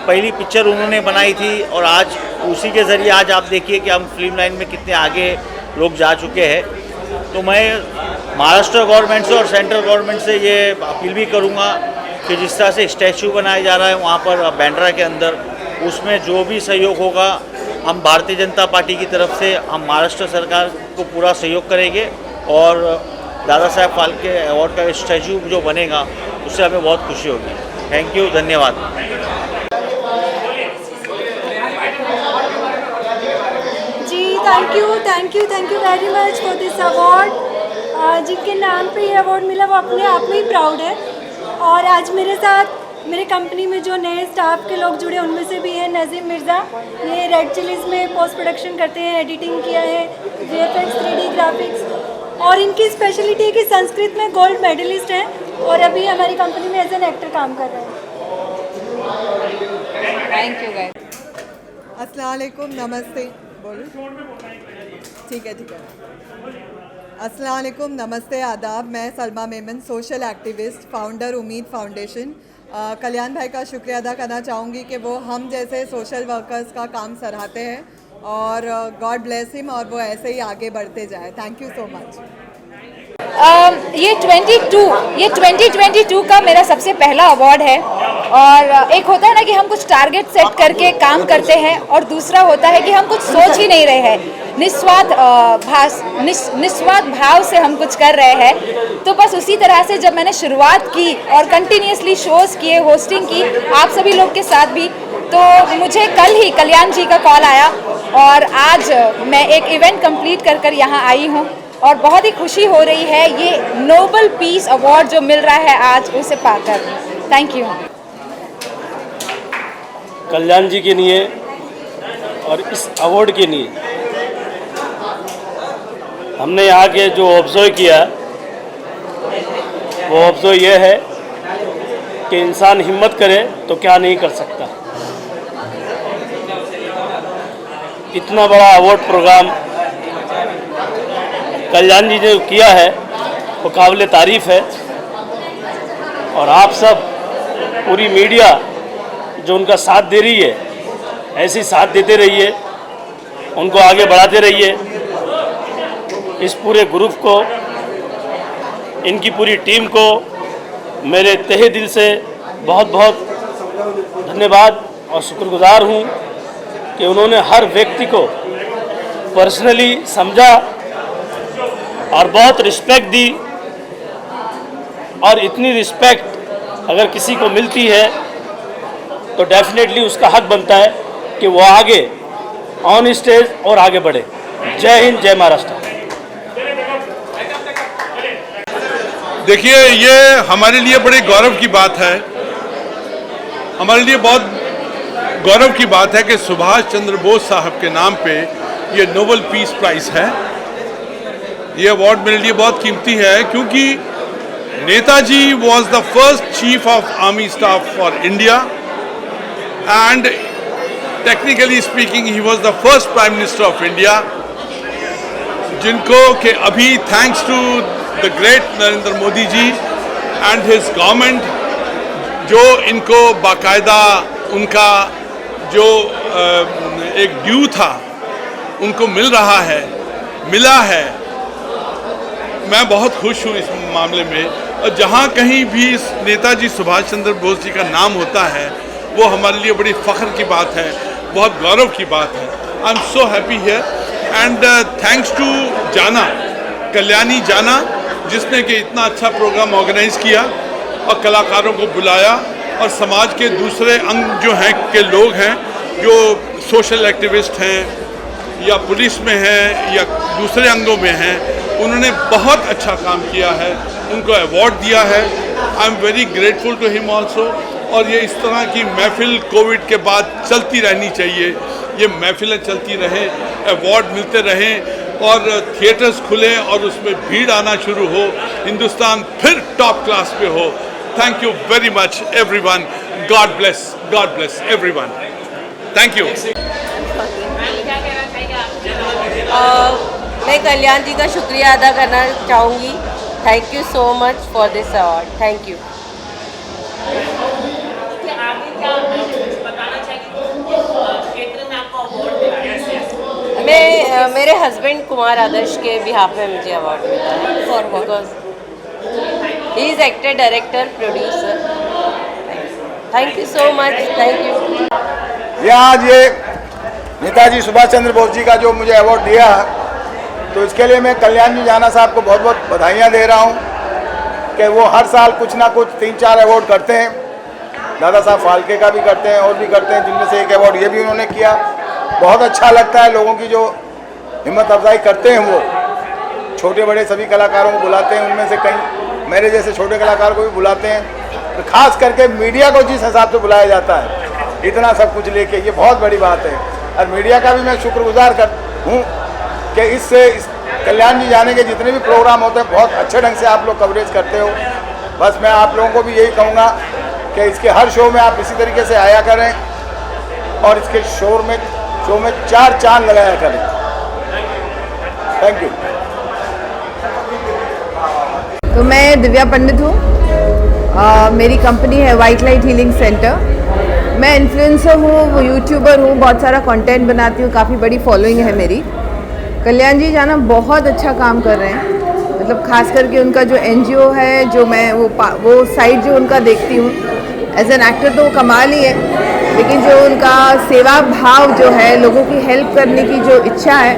पहली पिक्चर उन्होंने बनाई थी, और आज उसी के ज़रिए आज आप देखिए कि हम फिल्म लाइन में कितने आगे लोग जा चुके हैं। तो मैं महाराष्ट्र गवर्नमेंट से और सेंट्रल गवर्नमेंट से ये अपील भी करूँगा कि जिस तरह से स्टैचू बनाया जा रहा है वहाँ पर बांद्रा के अंदर, उसमें जो भी सहयोग होगा हम भारतीय जनता पार्टी की तरफ से हम महाराष्ट्र सरकार को पूरा सहयोग करेंगे। और दादा साहेब फाल्के अवार्ड का स्टैचू जो बनेगा उससे हमें बहुत खुशी होगी। थैंक यू, धन्यवाद। जी thank you very much for this award. जिनके नाम पे ये अवार्ड मिला वो अपने आप में ही प्राउड है। और आज मेरे साथ मेरे कंपनी में जो नए स्टाफ के लोग जुड़े उनमें से भी है नज़ीम मिर्ज़ा। ये रेड चिलीज़ में पोस्ट प्रोडक्शन करते हैं, एडिटिंग किया है, VFX 3D ग्राफिक्स, और इनकी स्पेशलिटी है कि संस्कृत में गोल्ड मेडलिस्ट हैं और अभी हमारी कंपनी में एज एन एक्टर काम कर रहे हैं। Thank you guys. अस्सलाम वालेकुम, नमस्ते। बोलो। ठीक है। अस्सलाम वालेकुम, नमस्ते, आदाब। मैं Salma Memon, social activist, founder उम्मीद फाउंडेशन। कल्याण भाई का शुक्रिया अदा करना चाहूँगी कि वो हम जैसे सोशल वर्कर्स का काम सराहते हैं और गॉड ब्लेस हिम और वो ऐसे ही आगे बढ़ते जाए। Thank you so much. ये 2022 का मेरा सबसे पहला अवार्ड है। और एक होता है ना कि हम कुछ टारगेट सेट करके काम करते हैं और दूसरा होता है कि हम कुछ सोच ही नहीं रहे हैं, निस्वार्थ भाव से हम कुछ कर रहे हैं। तो बस उसी तरह से जब मैंने शुरुआत की और कंटिन्यूसली शोज़ किए, होस्टिंग की आप सभी लोग के साथ भी, तो मुझे कल ही कल्याण जी का कॉल आया और आज मैं एक इवेंट कंप्लीट कर यहाँ आई हूँ और बहुत ही खुशी हो रही है ये नोबल पीस अवार्ड जो मिल रहा है आज उसे पाकर। Thank you. कल्याण जी के लिए और इस अवार्ड के लिए हमने यहाँ के जो ऑब्जर्व किया वो ऑब्जर्व ये है कि इंसान हिम्मत करे तो क्या नहीं कर सकता। इतना बड़ा अवार्ड प्रोग्राम कल्याण जी ने किया है वो काबिल तारीफ़ है और आप सब पूरी मीडिया जो उनका साथ दे रही है ऐसे ही साथ देते रहिए, उनको आगे बढ़ाते रहिए। इस पूरे ग्रुप को, इनकी पूरी टीम को मेरे तहे दिल से बहुत बहुत धन्यवाद और शुक्रगुजार हूँ कि उन्होंने हर व्यक्ति को पर्सनली समझा और बहुत रिस्पेक्ट दी। और इतनी रिस्पेक्ट अगर किसी को मिलती है तो डेफिनेटली उसका हक बनता है कि वो आगे ऑन स्टेज और आगे बढ़े। जय हिंद, जय महाराष्ट्र। देखिए, ये हमारे लिए बड़े गौरव की बात है, हमारे लिए बहुत गौरव की बात है कि सुभाष चंद्र बोस साहब के नाम पे ये नोबल पीस प्राइज़ है। ये अवार्ड मेरे लिए बहुत कीमती है क्योंकि Netaji was the first chief of army staff for India and technically speaking he was the first prime minister of India, जिनको कि अभी thanks to the great Narendra Modi ji and his government जो इनको बाकायदा उनका जो एक ड्यू था उनको मिला है। मैं बहुत खुश हूँ इस मामले में। और जहाँ कहीं भी नेताजी सुभाष चंद्र बोस जी का नाम होता है वो हमारे लिए बड़ी फ़ख्र की बात है, बहुत गौरव की बात है। I am so happy here and thanks to Jana, Kalyani जाना, जिसने कि इतना अच्छा प्रोग्राम ऑर्गेनाइज़ किया और कलाकारों को बुलाया और समाज के दूसरे अंग जो हैं के लोग हैं जो सोशल एक्टिविस्ट हैं या पुलिस में हैं या दूसरे अंगों में हैं, उन्होंने बहुत अच्छा काम किया है, उनको अवार्ड दिया है। I am very grateful to him also. और ये इस तरह की महफिल कोविड के बाद चलती रहनी चाहिए, ये महफिलें चलती रहें, अवार्ड मिलते रहें और थिएटर्स खुलें और उसमें भीड़ आना शुरू हो, हिंदुस्तान फिर टॉप क्लास पे हो। Thank you very much everyone. God bless everyone. Thank you. मैं कल्याण जी का शुक्रिया अदा करना चाहूँगी। Thank you so much for this award. Thank you. मैं मेरे हस्बैंड कुमार आदर्श के बिहाफ में मुझे अवार्ड मिला है for because he is actor, director, producer. Thank you so much. Thank you. ये आज ये नेताजी सुभाष चंद्र बोस जी का जो मुझे अवार्ड दिया तो इसके लिए मैं कल्याण जी जाना साहब को बहुत बहुत बधाइयाँ दे रहा हूँ कि वो हर साल कुछ ना कुछ 3-4 अवार्ड करते हैं। दादा साहब फाल्के का भी करते हैं और भी करते हैं, जिनमें से एक अवार्ड ये भी उन्होंने किया। बहुत अच्छा लगता है, लोगों की जो हिम्मत अफजाई करते हैं वो छोटे बड़े सभी कलाकारों को बुलाते हैं, उनमें से कई मेरे जैसे छोटे कलाकार को भी बुलाते हैं खास करके मीडिया को जिस हिसाब से बुलाया जाता है इतना सब कुछ लेके, ये बहुत बड़ी बात है। और मीडिया का भी मैं शुक्रगुजार हूँ कि इससे कल्याण जी जाने के जितने भी प्रोग्राम होते हैं बहुत अच्छे ढंग से आप लोग कवरेज करते हो। बस मैं आप लोगों को भी यही कहूँगा कि इसके हर शो में आप इसी तरीके से आया करें और इसके शो में 4 चांद लगाया करें। Thank you. तो मैं दिव्या पंडित हूँ, मेरी कंपनी है वाइट लाइट हीलिंग सेंटर। मैं इन्फ्लुएंसर हूँ, यूट्यूबर हूँ, बहुत सारा कंटेंट बनाती हूँ, काफ़ी बड़ी फॉलोइंग है मेरी। कल्याण जी जाना बहुत अच्छा काम कर रहे हैं, मतलब खास करके उनका जो NGO है, जो मैं वो साइड जो उनका देखती हूँ एज एन एक्टर तो वो कमाल ही है, लेकिन जो उनका सेवा भाव जो है, लोगों की हेल्प करने की जो इच्छा है,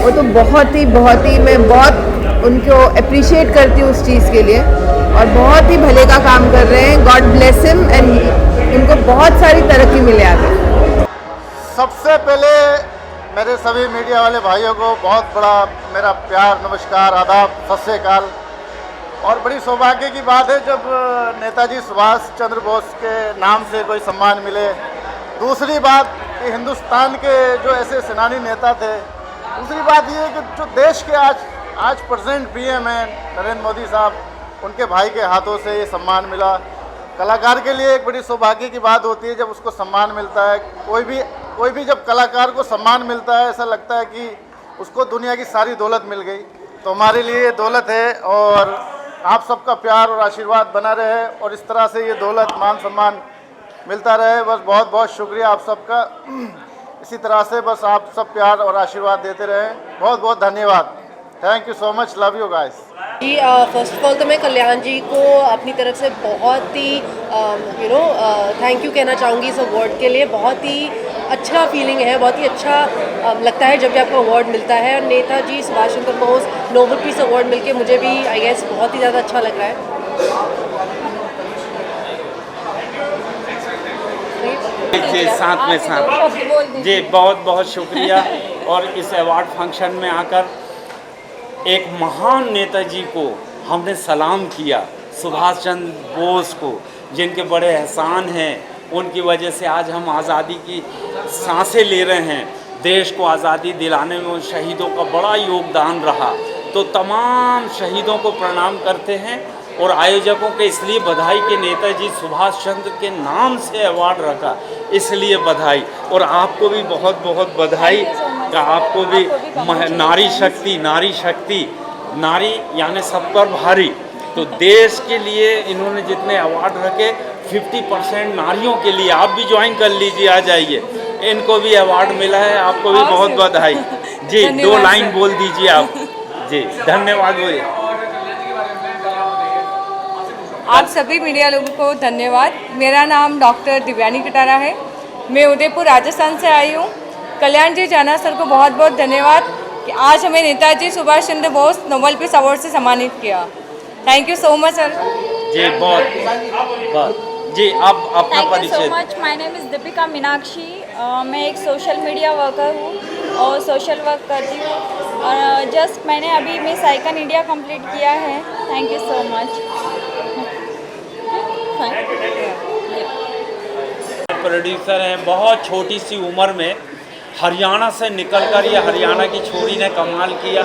वो तो बहुत ही मैं बहुत उनको अप्रिशिएट करती हूँ उस चीज़ के लिए, और बहुत ही भले का काम कर रहे हैं। गॉड ब्लेस हिम एंड उनको बहुत सारी तरक्की मिले आगे। सबसे पहले मेरे सभी मीडिया वाले भाइयों को बहुत बड़ा मेरा प्यार, नमस्कार, आदाब, सत श्री अकाल। और बड़ी सौभाग्य की बात है जब नेताजी सुभाष चंद्र बोस के नाम से कोई सम्मान मिले। दूसरी बात कि हिंदुस्तान के जो ऐसे सेनानी नेता थे। दूसरी बात ये है कि जो देश के आज प्रेजेंट PM हैं नरेंद्र मोदी साहब, उनके भाई के हाथों से ये सम्मान मिला। कलाकार के लिए एक बड़ी सौभाग्य की बात होती है जब उसको सम्मान मिलता है। कोई भी जब कलाकार को सम्मान मिलता है, ऐसा लगता है कि उसको दुनिया की सारी दौलत मिल गई। तो हमारे लिए ये दौलत है और आप सबका प्यार और आशीर्वाद बना रहे और इस तरह से ये दौलत, मान सम्मान मिलता रहे। बस बहुत बहुत शुक्रिया आप सबका। इसी तरह से बस आप सब प्यार और आशीर्वाद देते रहें। बहुत बहुत धन्यवाद। Thank you so much, love you guys. जी फर्स्ट ऑफ ऑल तो मैं कल्याण जी को अपनी तरफ से बहुत ही थैंक यू कहना चाहूँगी इस अवार्ड के लिए। बहुत ही अच्छा फीलिंग है, बहुत ही अच्छा लगता है जब भी आपको अवार्ड मिलता है। और Netaji Subhash Chandra Bose Nobel peace award मिलके मुझे भी आई गेस बहुत ही ज़्यादा अच्छा लग रहा है। जी साथ में साथ जी बहुत बहुत शुक्रिया। और इस अवार्ड फंक्शन में आकर एक महान नेताजी को हमने सलाम किया, सुभाष चंद्र बोस को, जिनके बड़े एहसान हैं। उनकी वजह से आज हम आज़ादी की सांसें ले रहे हैं। देश को आज़ादी दिलाने में उन शहीदों का बड़ा योगदान रहा। तो तमाम शहीदों को प्रणाम करते हैं और आयोजकों के इसलिए बधाई कि नेताजी सुभाष चंद्र के नाम से अवार्ड रखा, इसलिए बधाई। और आपको भी बहुत बहुत बधाई का, आपको भी नारी शक्ति, नारी यानी सब पर भारी। तो देश के लिए इन्होंने जितने अवार्ड रखे 50% नारियों के लिए, आप भी ज्वाइन कर लीजिए, आ जाइए। इनको भी अवार्ड मिला है, आपको भी बहुत बधाई। जी 2 लाइन बोल दीजिए आप। जी धन्यवाद। बोलिए। आप सभी मीडिया लोगों को धन्यवाद। मेरा नाम डॉक्टर दिव्यानी कटारा है, मैं उदयपुर राजस्थान से आई हूँ। कल्याण जी जाना सर को बहुत बहुत धन्यवाद कि आज हमें Netaji Subhash Chandra Bose Nobel peace award से सम्मानित किया। Thank you so much sir. जी बहुत जी आप अपना परिचय। Thank you so much. My name is Deepika Meenakshi. मैं एक सोशल मीडिया वर्कर हूँ और सोशल वर्क करती हूँ और जस्ट मैंने अभी मिस आइकन इंडिया कंप्लीट किया है। Thank you so much. Producer हैं, बहुत छोटी सी उम्र में हरियाणा से निकलकर ये हरियाणा की छोरी ने कमाल किया।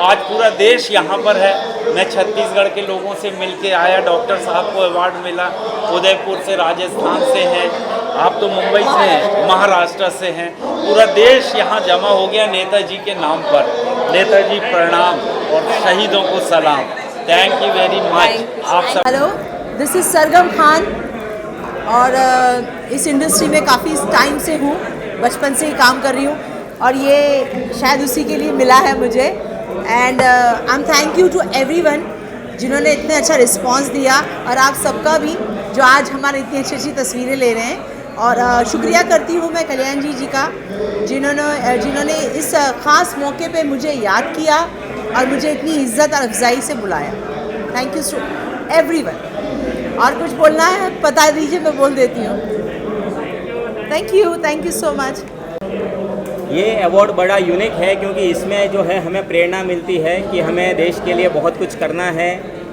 आज पूरा देश यहाँ पर है। मैं छत्तीसगढ़ के लोगों से मिलके आया, डॉक्टर साहब को अवार्ड मिला। उदयपुर से, राजस्थान से हैं, आप तो मुंबई से हैं, महाराष्ट्र से हैं। पूरा देश यहाँ जमा हो गया नेताजी के नाम पर। नेताजी प्रणाम और शहीदों को सलाम। Thank you very much. आप सब। हेलो, दिस इज़ सरगम खान और इस इंडस्ट्री में काफ़ी टाइम से हूँ, बचपन से ही काम कर रही हूँ और ये शायद उसी के लिए मिला है मुझे। And I am thank you to everyone जिन्होंने इतने अच्छा रिस्पांस दिया और आप सबका भी जो आज हमारे इतनी अच्छी अच्छी तस्वीरें ले रहे हैं। और शुक्रिया करती हूँ मैं कल्याण जी का जिन्होंने इस ख़ास मौके पे मुझे याद किया और मुझे इतनी इज़्ज़त और अफजाई से बुलाया। Thank you to everyone. और कुछ बोलना है बता दीजिए, मैं बोल देती हूँ। Thank you so much. ये अवार्ड बड़ा यूनिक है क्योंकि इसमें जो है हमें प्रेरणा मिलती है कि हमें देश के लिए बहुत कुछ करना है।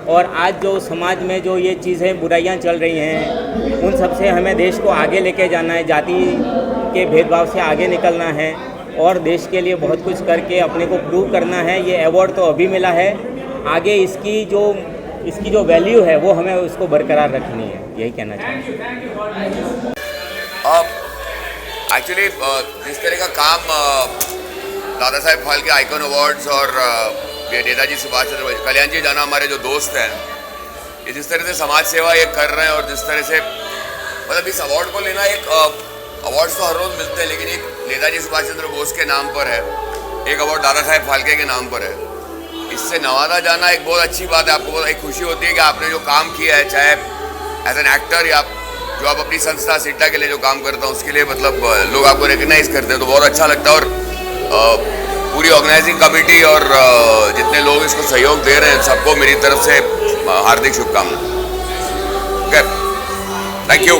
और आज जो समाज में जो ये चीज़ें बुराइयां चल रही हैं उन सब से हमें देश को आगे लेके जाना है, जाति के भेदभाव से आगे निकलना है और देश के लिए बहुत कुछ करके अपने को प्रूव करना है। ये अवार्ड तो अभी मिला है, आगे इसकी जो वैल्यू है वो हमें उसको बरकरार रखनी है, यही कहना चाहूँगा। एक्चुअली जिस तरह का काम दादा साहेब फाल्के आइकॉन अवार्ड्स और ये नेताजी सुभाष चंद्र कल्याण जी जाना हमारे जो दोस्त हैं, ये जिस तरह से समाज सेवा ये कर रहे हैं और जिस तरह से मतलब इस अवार्ड को लेना, एक अवार्ड्स तो हर रोज़ मिलते हैं लेकिन एक नेताजी सुभाष चंद्र बोस के नाम पर है, एक अवार्ड दादा साहेब फाल्के के नाम पर है, इससे नवाजा जाना एक बहुत अच्छी बात है। आपको बहुत एक खुशी होती है कि आपने जो काम किया है, चाहे एज एन एक्टर या जो आप अपनी संस्था सिट्टा के लिए जो काम करता हूँ उसके लिए मतलब लोग आपको रिकग्नाइज करते हैं तो बहुत अच्छा लगता है। और पूरी ऑर्गेनाइजिंग कमेटी और जितने लोग इसको सहयोग दे रहे हैं सबको मेरी तरफ से हार्दिक शुभकामनाएं। Thank you.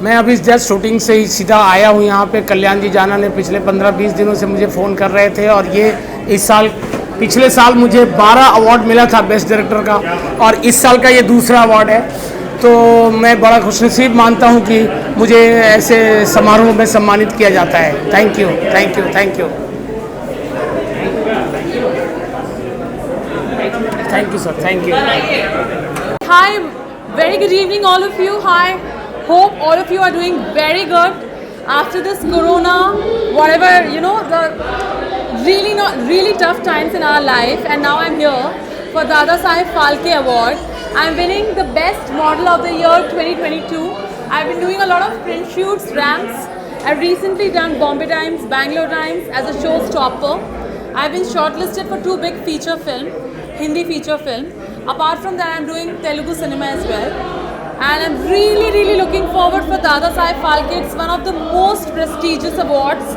मैं अभी जस्ट शूटिंग से ही सीधा आया हूँ यहाँ पे। कल्याण जी जाना ने पिछले 15-20 दिनों से मुझे फ़ोन कर रहे थे और ये इस साल, पिछले साल मुझे 12 अवार्ड मिला था बेस्ट डायरेक्टर का और इस साल का ये दूसरा अवार्ड है। तो मैं बड़ा खुशनसीब मानता हूँ कि मुझे ऐसे समारोह में सम्मानित किया जाता है। Thank you, thank you, thank you, thank you sir, thank you. Hi, very good evening all of you. Hi, hope all of you are doing very good after this corona, whatever, you know, the really tough times in our life, and now I'm here for Dada Saheb Phalke Award. I'm winning the best model of the year 2022. I've been doing a lot of print shoots, ramps. I've recently done Bombay Times, Bangalore Times as a showstopper. I've been shortlisted for 2 big feature film, Hindi feature film. Apart from that, I'm doing Telugu cinema as well. And I'm really looking forward for Dada Saheb Phalke. It's one of the most prestigious awards.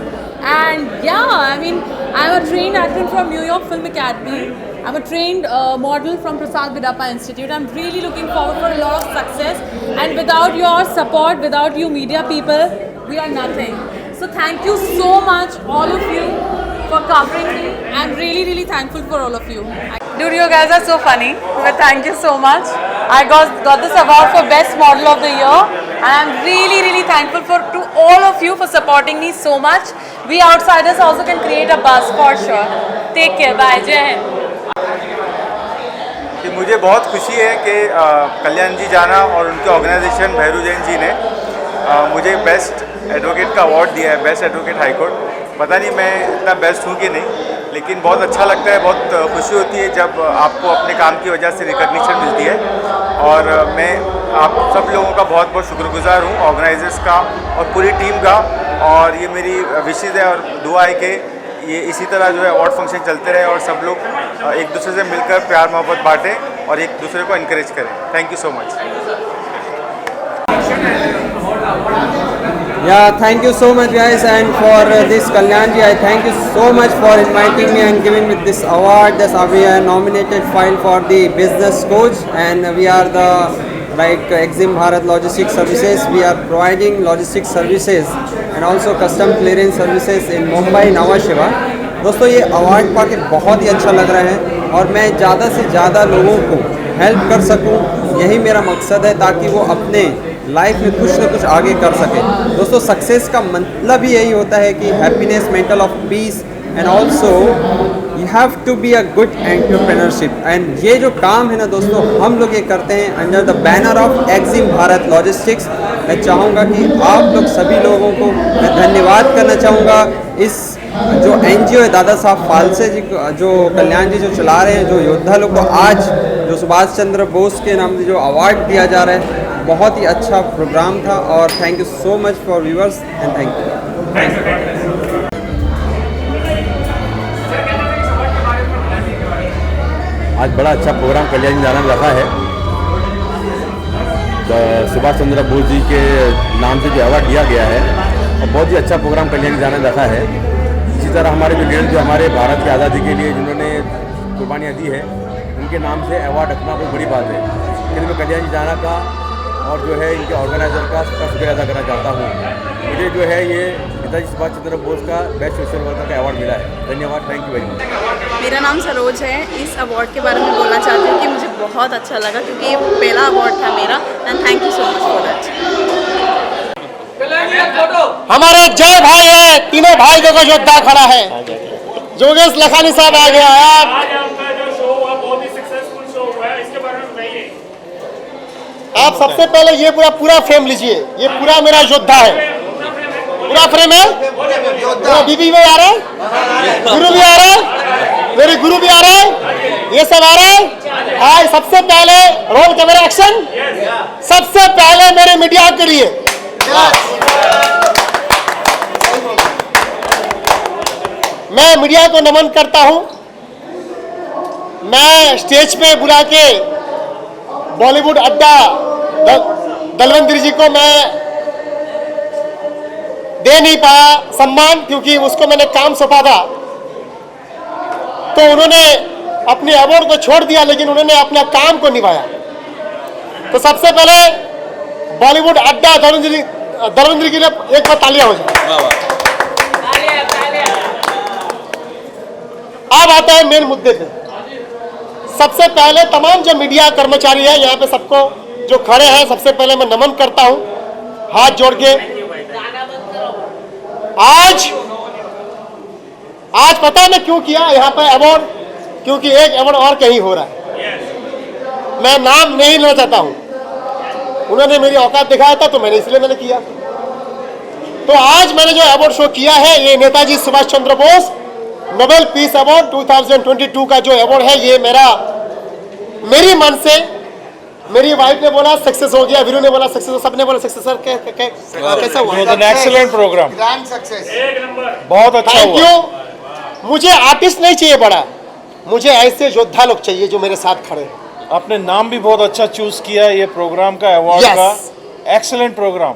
And yeah, I mean, I'm a trained actor from New York Film Academy. I'm a trained model from Prasad Vidapa Institute. I'm really looking forward for a lot of success. And without your support, without you media people, we are nothing. So thank you so much, all of you, for covering me. I'm really thankful for all of you. Dude, you guys are so funny, but thank you so much. I got this award for Best Model of the Year, and I'm really thankful to all of you for supporting me so much. We outsiders also can create a buzz for sure. Take care, bye, Jai Hind. कि मुझे बहुत खुशी है कि कल्याण जी जाना और उनके organisation Bhairu Jain ji ने मुझे बेस्ट एडवोकेट का अवार्ड दिया है, बेस्ट एडवोकेट हाई कोर्ट। पता नहीं मैं इतना बेस्ट हूँ कि नहीं, लेकिन बहुत अच्छा लगता है, बहुत खुशी होती है जब आपको अपने काम की वजह से रिकग्निशन मिलती है। और मैं आप सब लोगों का बहुत बहुत शुक्रगुजार हूँ, ऑर्गेनाइजर्स का और पूरी टीम का। और ये मेरी विशेष है और दुआ है कि ये इसी तरह जो है अवार्ड फंक्शन चलते रहे और सब लोग एक दूसरे से मिलकर प्यार मोहब्बत बांटें और एक दूसरे को इनकरेज करें। Thank you so much. Yeah, thank you so much guys, and for this Kalyan ji, I thank you so much for inviting me and giving me this award. We are nominated file for the business coach, and we are the Exim Bharat Logistics Services. We are providing logistics services and also custom clearance services in Mumbai, Nhava Sheva. दोस्तों ये award पाके बहुत ही अच्छा लग रहा है और मैं ज़्यादा से ज़्यादा लोगों को हेल्प कर सकूं, यही मेरा मकसद है, ताकि वो अपने लाइफ में कुछ ना कुछ आगे कर सके। दोस्तों सक्सेस का मतलब ही यही होता है कि happiness, mental of peace, and also you have to be a good entrepreneurship. एंड ये जो काम है ना दोस्तों, हम लोग ये करते हैं under the banner of Exim Bharat logistics. मैं चाहूँगा कि आप लोग सभी लोगों को मैं धन्यवाद करना चाहूँगा। इस जो NGO है दादा साहब फाल्के जी, जो कल्याण जी जो चला रहे हैं, जो योद्धा लोग को आज जो सुभाष चंद्र बोस के नाम से जो अवार्ड दिया जा रहा है, बहुत ही अच्छा प्रोग्राम था। और thank you so much for viewers and thank you. आज बड़ा अच्छा प्रोग्राम कल्याण जी जाना में रखा है। सुभाष चंद्र बोस जी के नाम से जो अवार्ड दिया गया है और बहुत ही अच्छा प्रोग्राम कल्याण जी जाना में रखा है। इसी तरह हमारे जो लीडर जो हमारे भारत की आज़ादी के लिए जिन्होंने कुर्बानियाँ दी है, उनके नाम से अवार्ड रखना बहुत बड़ी बात है। लेकिन मैं कल्याण जी जाना का और जो है इनके ऑर्गेनाइजर का शुक्रिया अदा करना चाहता हूँ। मुझे जो है ये नेताजी सुभाष चंद्र बोस का बेस्ट सोशल वर्कर का अवार्ड मिला है। धन्यवाद, थैंक यू वेरी मच। मेरा नाम सरोज है। इस अवार्ड के बारे में बोलना चाहती हूँ कि मुझे बहुत अच्छा लगा क्योंकि ये पहला अवार्ड था मेरा, and thank you so much for that. हमारे जय भाई है, तीनों भाई देखो योद्धा खड़ा है। जोगेश लखानी साहब आ गया है। आप सबसे पहले ये पूरा फ्रेम लीजिए, ये पूरा मेरा योद्धा है, पूरा फ्रेम है। पूरा बीबी भी आ रहा है, गुरु भी आ रहा है, मेरे गुरु भी आ रहा है, ये सब आ रहा है। आज सबसे पहले रोल कैमरा एक्शन, सबसे पहले मेरे मीडिया के लिए मैं मीडिया को नमन करता हूं। मैं स्टेज पे बुला के बॉलीवुड अड्डा दलवंतर जी को मैं दे नहीं पाया सम्मान, क्योंकि उसको मैंने काम सौंपा था, तो उन्होंने अपने अवार्ड को छोड़ दिया, लेकिन उन्होंने अपना काम को निभाया। तो सबसे पहले बॉलीवुड अड्डा दलवंतर के लिए एक बार तालियां हो जाए। अब आता है मेन मुद्दे पे। सबसे पहले तमाम जो मीडिया कर्मचारी है यहाँ पे सबको जो खड़े हैं, सबसे पहले मैं नमन करता हूँ हाथ जोड़ के। आज पता है मैं क्यों किया यहाँ पे अवार्ड, क्योंकि एक अवार्ड और कहीं हो रहा है। मैं नाम नहीं लेना चाहता हूँ, उन्होंने मेरी औकात दिखाया था तो इसलिए मैंने किया। तो आज मैंने जो अवार्ड शो किया है, ये Netaji Subhash Chandra Bose Nobel peace award 2022 का जो अवार्ड है, ये मेरी मन से, मेरी वाइफ ने बोला सक्सेस हो गया, वीरू ने बोला सक्सेस, सबने बोला सक्सेस। सर कैसा हुआ? एक्सीलेंट प्रोग्राम, ग्रैंड सक्सेस, बहुत अच्छा थैंक हुआ। यू। मुझे आर्टिस्ट नहीं चाहिए बड़ा, मुझे ऐसे योद्धा लोग चाहिए जो मेरे साथ खड़े। आपने नाम भी बहुत अच्छा चूज किया ये प्रोग्राम का, अवार्ड का। Excellent program.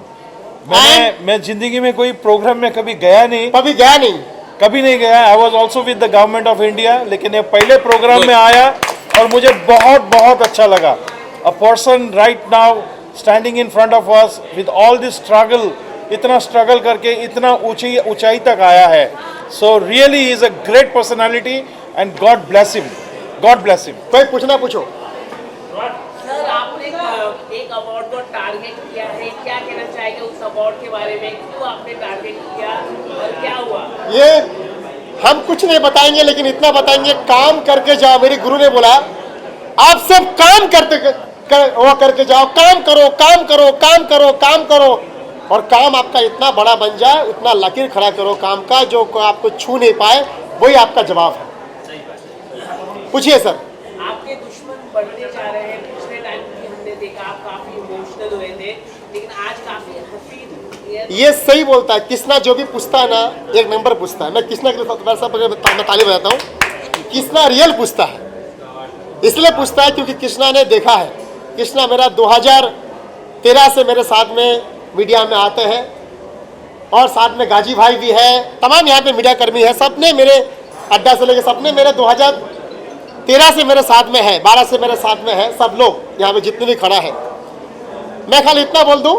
मैं जिंदगी में कोई प्रोग्राम में कभी गया नहीं, कभी नहीं गया। I was also with the government of India, लेकिन ये पहले प्रोग्राम में आया और मुझे बहुत अच्छा लगा। A person right now standing in front of us with all this struggle, इतना स्ट्रगल करके इतना ऊंचाई तक आया है। So really he is a great personality and God bless him, God bless him. कोई पूछना पूछो। सर, आपने एक अवार्ड को टारगेट किया है, क्या कहना चाहेंगे उस अवार्ड के बारे में? क्यों आपने टारगेट किया और क्या हुआ? ये हम कुछ नहीं बताएंगे, लेकिन इतना बताएंगे, काम करके जाओ। मेरे गुरु ने बोला आप सब काम करके जाओ, काम करो, काम करो, काम करो, काम करो, और काम आपका इतना बड़ा बन जाए, उतना लकीर खड़ा करो काम का, जो आपको छू नहीं पाए, वही आपका जवाब है। पूछिए सर। आपके दुश्मन बढ़ने जा रहे हैं। पिछले टाइम में हमने देखा आप काफी इमोशनल हुए थे, लेकिन आज काफी हंसी। ये सही बोलता है कृष्णा, जो भी पूछता है ना एक नंबर पूछता है। मैं कृष्णा के लिए ताली बजाता हूँ। कृष्णा रियल पूछता है, इसलिए पूछता है क्योंकि कृष्णा ने देखा है। कृष्णा मेरा 2013 से मेरे साथ में मीडिया में आते हैं, और साथ में गाजी भाई भी है, तमाम यहाँ पे मीडिया कर्मी है, सबने मेरे अड्डा से लेकर सबने मेरे 2013 से मेरे साथ में है, 12 से मेरे साथ में है, सब लोग यहाँ पे जितने भी खड़ा है। मैं खाली इतना बोल दूँ,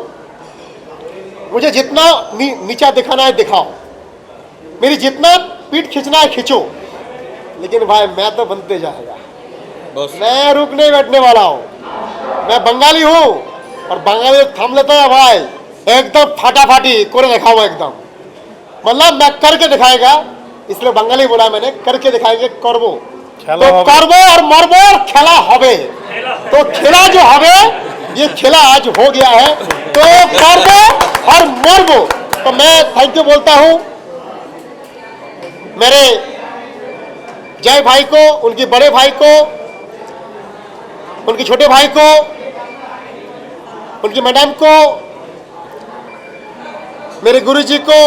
मुझे जितना नीचा दिखाना है दिखाओ, मेरी जितना पीठ खींचना है खींचो, लेकिन भाई मैं तो बनते जाएगा, मैं रुकने बैठने वाला हूँ। मैं बंगाली हूँ और बंगाली थम लेता है भाई, एकदम फाटाफाटी कोरे रखा हुआ एकदम, मतलब मैं करके दिखाएगा, इसलिए बंगाली बोला मैंने, करके दिखाएंगे, करबो तो करबो और मरबो और खेला होबे। तो खेला जो होबे, ये खेला आज हो गया है, तो करबो और मरबो। तो मैं थैंक यू बोलता हूँ मेरे जय भाई को, उनके बड़े भाई को, उनके छोटे भाई को, उनकी मैडम को, मेरे गुरुजी को,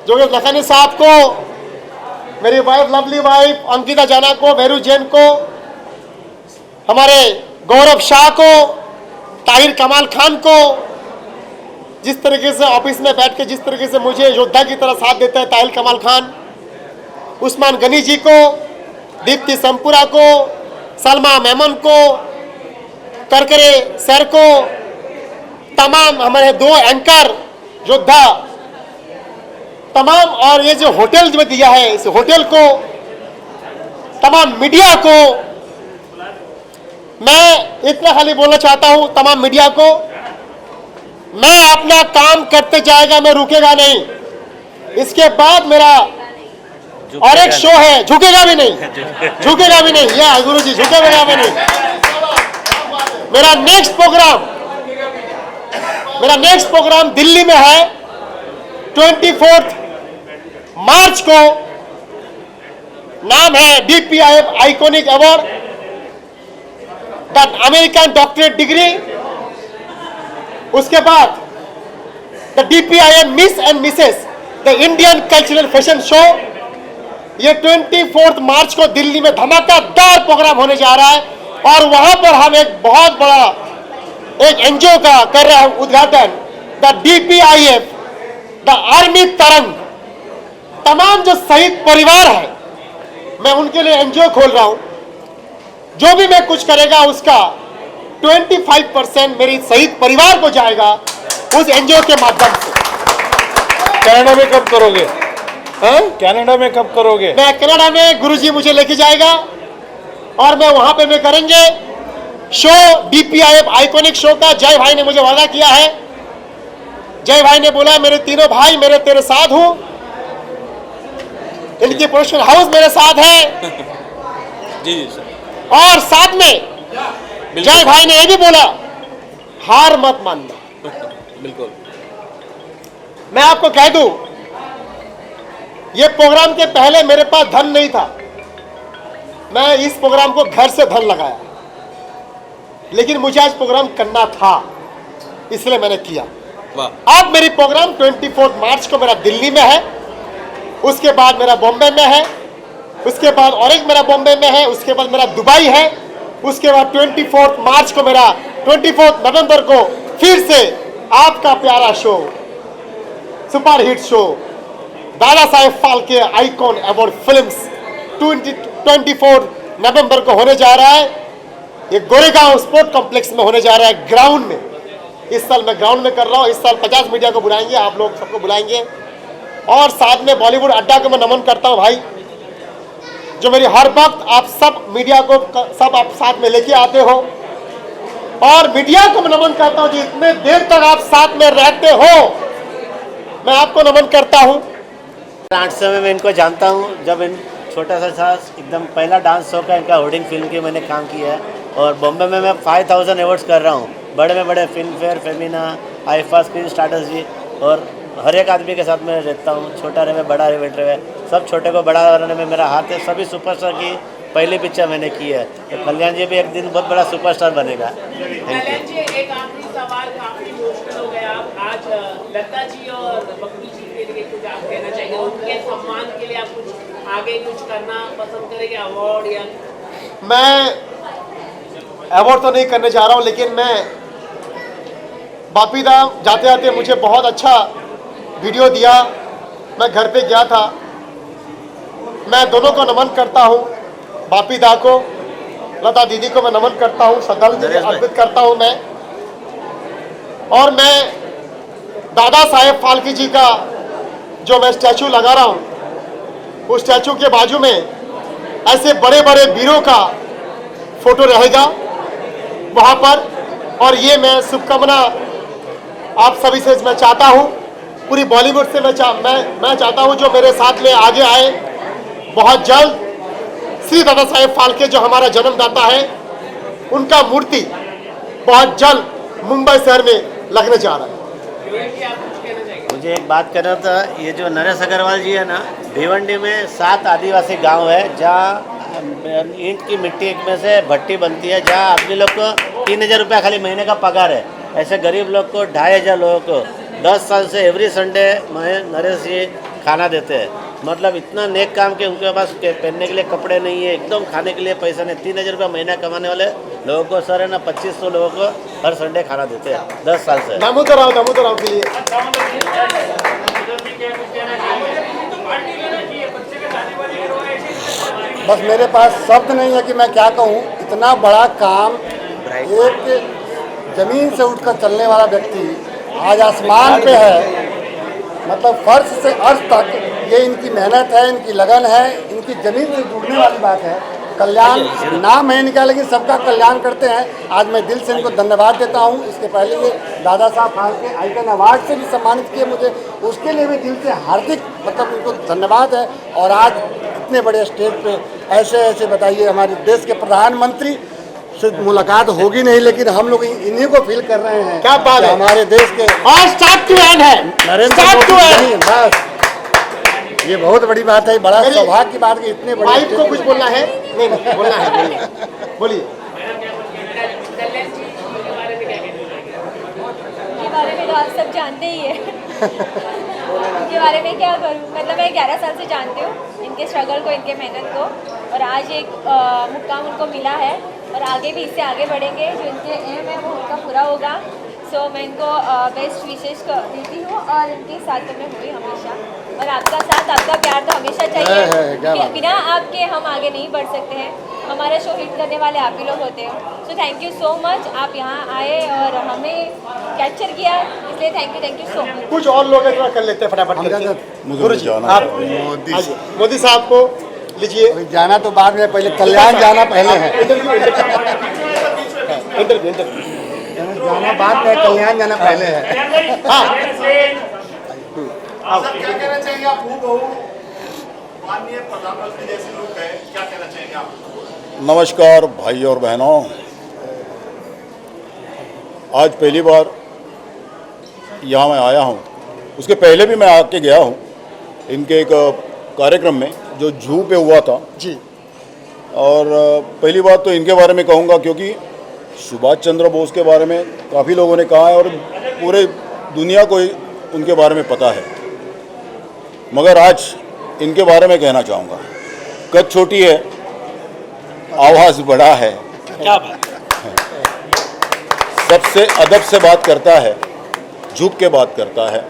जोगेश लखानी साहब को, मेरी वाइफ लवली वाइफ अंकिता जाना को, भैरू जैन को, हमारे गौरव शाह को, ताहिर कमाल खान को, जिस तरीके से ऑफिस में बैठ के जिस तरीके से मुझे योद्धा की तरह साथ देता है ताहिर कमाल खान, उस्मान गनी जी को, दीप्ति संपुरा को, सलमा मेमन को, करकरे सर को, तमाम हमारे 2 एंकर योद्धा, तमाम, और ये जो होटल जो दिया है इस होटल को, तमाम मीडिया को, मैं इतना खाली बोलना चाहता हूं तमाम मीडिया को, मैं अपना काम करते जाएगा, मैं रुकेगा नहीं। इसके बाद मेरा और एक शो है, झुकेगा भी नहीं, झुकेगा भी नहीं, या गुरु जी झुकेगा भी नहीं। मेरा नेक्स्ट प्रोग्राम दिल्ली में है 24 मार्च को। नाम है DPIF iconic award, the American doctorate degree. उसके बाद the DPIF miss and Mrs the Indian cultural fashion show. ये 24 मार्च को दिल्ली में धमाकेदार प्रोग्राम होने जा रहा है, और वहां पर हम एक बहुत बड़ा एक एनजीओ का कर रहे हैं उद्घाटन, द DPIF द आर्मी तरंग। तमाम जो शहीद परिवार है, मैं उनके लिए एनजीओ खोल रहा हूं। जो भी मैं कुछ करेगा उसका 25% मेरी शहीद परिवार को जाएगा उस एनजीओ के माध्यम से। कनाडा में कब करोगे? कनाडा में कब करोगे? मैं कनाडा में गुरुजी मुझे लेके जाएगा और मैं वहां पे मैं करेंगे शो DPIF आइकॉनिक शो का। जय भाई ने मुझे वादा किया है, जय भाई ने बोला मेरे तीनों भाई मेरे तेरे साथ हूं, इनकी प्रोडक्शन हाउस मेरे साथ है जी सर। और साथ में जय भाई ने ये भी बोला हार मत मानना। बिल्कुल। मैं आपको कह दूं, ये प्रोग्राम के पहले मेरे पास धन नहीं था, मैं इस प्रोग्राम को घर से धन लगाया, लेकिन मुझे आज प्रोग्राम करना था इसलिए मैंने किया। अब मेरी प्रोग्राम 24 मार्च को मेरा दिल्ली में है, उसके बाद मेरा बॉम्बे में है, उसके बाद और एक मेरा बॉम्बे में है, उसके बाद मेरा दुबई है, उसके बाद 24 मार्च को मेरा 24 नवंबर को फिर से आपका प्यारा show, super hit show Dada Saheb Phalke icon award films 24 नवंबर को होने जा रहा है। ये गोरेगांव स्पोर्ट कॉम्प्लेक्स में होने जा रहा है, ग्राउंड में। इस साल मैं ग्राउंड में कर रहा हूँ, इस साल 50 मीडिया को बुलाएंगे, आप लोग सबको बुलाएंगे। और साथ में बॉलीवुड अड्डा को मैं नमन करता हूँ भाई, जो मेरी हर वक्त आप सब मीडिया को सब आप साथ में लेके आते हो, और मीडिया को मैं नमन करता हूँ, जितने देर तक आप साथ में रहते हो, मैं आपको नमन करता हूँ। डांस में मैं इनको जानता हूँ, जब इन छोटा सा एकदम पहला डांस शो का इनका होर्डिंग फिल्म की मैंने काम किया है, और बॉम्बे में मैं 5000 अवार्ड्स कर रहा हूँ, बड़े में बड़े Filmfare, Femina, IIFA, screen starters जी, और हर एक आदमी के साथ मैं रहता हूँ, छोटा रहे बड़ा रहे, सब छोटे को बड़ा करने में मेरा हाथ है। सभी सुपरस्टार की पहली पिक्चर मैंने की है, तो कल्याण जी भी एक दिन बहुत बड़ा सुपरस्टार बनेगा। कल्याण जी, एक आखिरी सवाल, काफी इमोशनल हो गया आप आज, लता जी और बबलू जी के लिए कुछ आप कहना चाहिए? उनके सम्मान के लिए आप कुछ आगे कुछ करना पसंद करेंगे, अवार्ड या? मैं अवार्ड तो नहीं करने जा रहा हूँ, लेकिन मैं बापी दा जाते जाते मुझे बहुत अच्छा वीडियो दिया, मैं घर पे गया था। मैं दोनों को नमन करता हूँ, बापी दा को, लता दीदी को मैं नमन करता हूँ, श्रद्धांजलि अर्पित करता हूँ मैं। और मैं दादा साहेब फाल्के जी का जो मैं स्टैचू लगा रहा हूँ, उस स्टैचू के बाजू में ऐसे बड़े बड़े वीरों का फोटो रहेगा वहाँ पर। और ये मैं शुभकामना आप सभी से मैं चाहता हूँ, पूरी बॉलीवुड से मैं चाहता हूँ जो मेरे साथ में आगे आए। बहुत जल्द श्री दादा साहेब फाल्के जो हमारा जन्मदाता है, उनका मूर्ति बहुत जल्द मुंबई शहर में लगने जा रहा है। मुझे एक बात करना था, ये जो नरेश अग्रवाल जी है ना, भिवंडी में 7 आदिवासी गांव है जहाँ ईंट की मिट्टी में से भट्टी बनती है, जहाँ आदमी लोग को 3000 रुपया खाली महीने का पगार है। ऐसे गरीब लोग को 2500 लोगों को 10 साल से एवरी संडे नरेश जी खाना देते हैं। मतलब इतना नेक काम के उनके पास पहनने के लिए कपड़े नहीं है, एकदम खाने के लिए पैसा नहीं। 3000 रुपया महीना कमाने वाले लोगों को सर है ना 2500 लोगों को हर संडे खाना देते हैं 10 साल से। दामोदर राव के लिए बस मेरे पास शब्द नहीं है कि मैं क्या कहूँ। इतना बड़ा काम एक जमीन से उठकर चलने वाला व्यक्ति आज आसमान पे है, मतलब फर्श से अर्श तक। ये इनकी मेहनत है, इनकी लगन है, इनकी ज़मीन से जुड़ने वाली बात है। कल्याण नाम है इनका, लेकिन सबका कल्याण करते हैं। आज मैं दिल से इनको धन्यवाद देता हूँ। इसके पहले ये दादा साहब फाल्के आइकन अवार्ड से भी सम्मानित किए मुझे, उसके लिए भी दिल से हार्दिक मतलब इनको धन्यवाद है। और आज इतने बड़े स्टेज पे ऐसे बताइए, हमारे देश के प्रधानमंत्री से मुलाकात होगी नहीं, लेकिन हम लोग इन्हीं को फील कर रहे हैं। क्या बात है, हमारे देश के और स्टार्ट टू एंड है, नरेंद्र मोदी। बस ये बहुत बड़ी बात है, बड़ा सौभाग्य की बात है। इतने बड़े वाइफ को कुछ बोलना है? नहीं बोलना है, बोलिए। के बारे में तो आप सब जानते ही है। उनके बारे में क्या करूँ, मतलब मैं 11 साल से जानती हूँ इनके स्ट्रगल को, इनके मेहनत को, और आज एक मुकाम उनको मिला है और आगे भी इससे आगे बढ़ेंगे। जो इनके एम है वो उनका पूरा होगा। सो मैं इनको बेस्ट विशेष देती हूँ और इनके साथ तो मैं हुई हमेशा। और आपका साथ, आपका प्यार तो हमेशा चाहिए। बिना आपके हम आगे नहीं बढ़ सकते हैं। हमारा शो हिट करने वाले आप ही लोग होते हैं। सो थैंक यू सो मच, आप यहाँ आए और हमें कैप्चर किया, इसलिए थैंक यू सो मच। कुछ और लोग कर लेते हैं फटाफट। गुरु जी आप मोदी साहब को लीजिए। जाना तो बाद में, पहले कल्याण जाना पहले है। जाना बाद में, कल्याण जाना पहले है। हाँ क्या कहना चाहेंगे आप? माननीय प्रधानमंत्री जैसे लोग हैं, क्या कहना चाहेंगे आप? नमस्कार भाई और बहनों, आज पहली बार यहाँ मैं आया हूँ। उसके पहले भी मैं आके गया हूँ इनके एक कार्यक्रम में जो जू पे हुआ था जी। और पहली बात तो इनके बारे में कहूँगा, क्योंकि सुभाष चंद्र बोस के बारे में काफ़ी लोगों ने कहा है और पूरे दुनिया को उनके बारे में पता है, मगर आज इनके बारे में कहना चाहूँगा। कद छोटी है, आवाज़ बड़ा है, क्या बात, सबसे अदब से बात करता है, झुक के बात करता है,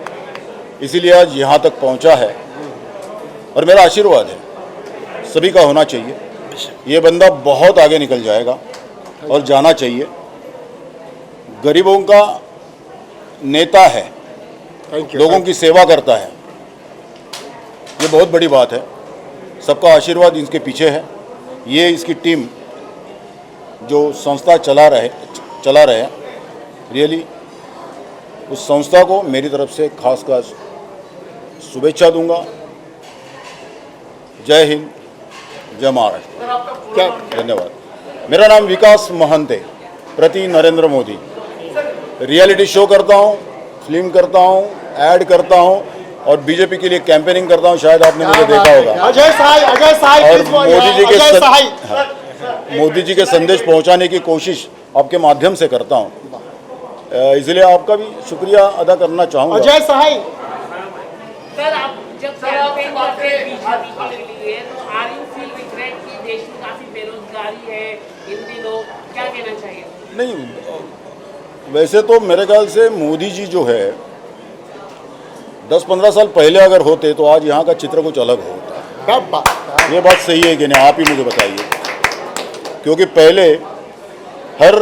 इसीलिए आज यहाँ तक पहुँचा है। और मेरा आशीर्वाद है सभी का होना चाहिए। ये बंदा बहुत आगे निकल जाएगा और जाना चाहिए। गरीबों का नेता है, लोगों की सेवा करता है, ये बहुत बड़ी बात है। सबका आशीर्वाद इसके पीछे है। ये इसकी टीम जो संस्था चला रहे हैं, रियली उस संस्था को मेरी तरफ से खास शुभेच्छा दूंगा। जय हिंद, जय महाराष्ट्र। क्या धन्यवाद। मेरा नाम विकास महंत है, प्रति नरेंद्र मोदी। रियलिटी शो करता हूँ, फिल्म करता हूँ, ऐड करता हूँ और बीजेपी के लिए कैंपेनिंग करता हूँ। शायद आपने मुझे देखा होगा। अजय साई और मोदी जी के संदेश पहुँचाने की कोशिश आपके माध्यम से करता हूँ, इसलिए आपका भी शुक्रिया अदा करना चाहूँगा। अजय साई सर, आप जब कैंपेन करते हैं बीजेपी के लिए, तो आर यू फील रिग्रेट कि देश में काफी बेरोजगारी है इन दिनों, क्या कहना चाहिए? नहीं, वैसे तो मेरे ख्याल से मोदी जी जो है 10-15 साल पहले अगर होते तो आज यहाँ का चित्र कुछ अलग होता। ये बात सही है कि नहीं, आप ही मुझे बताइए। क्योंकि पहले हर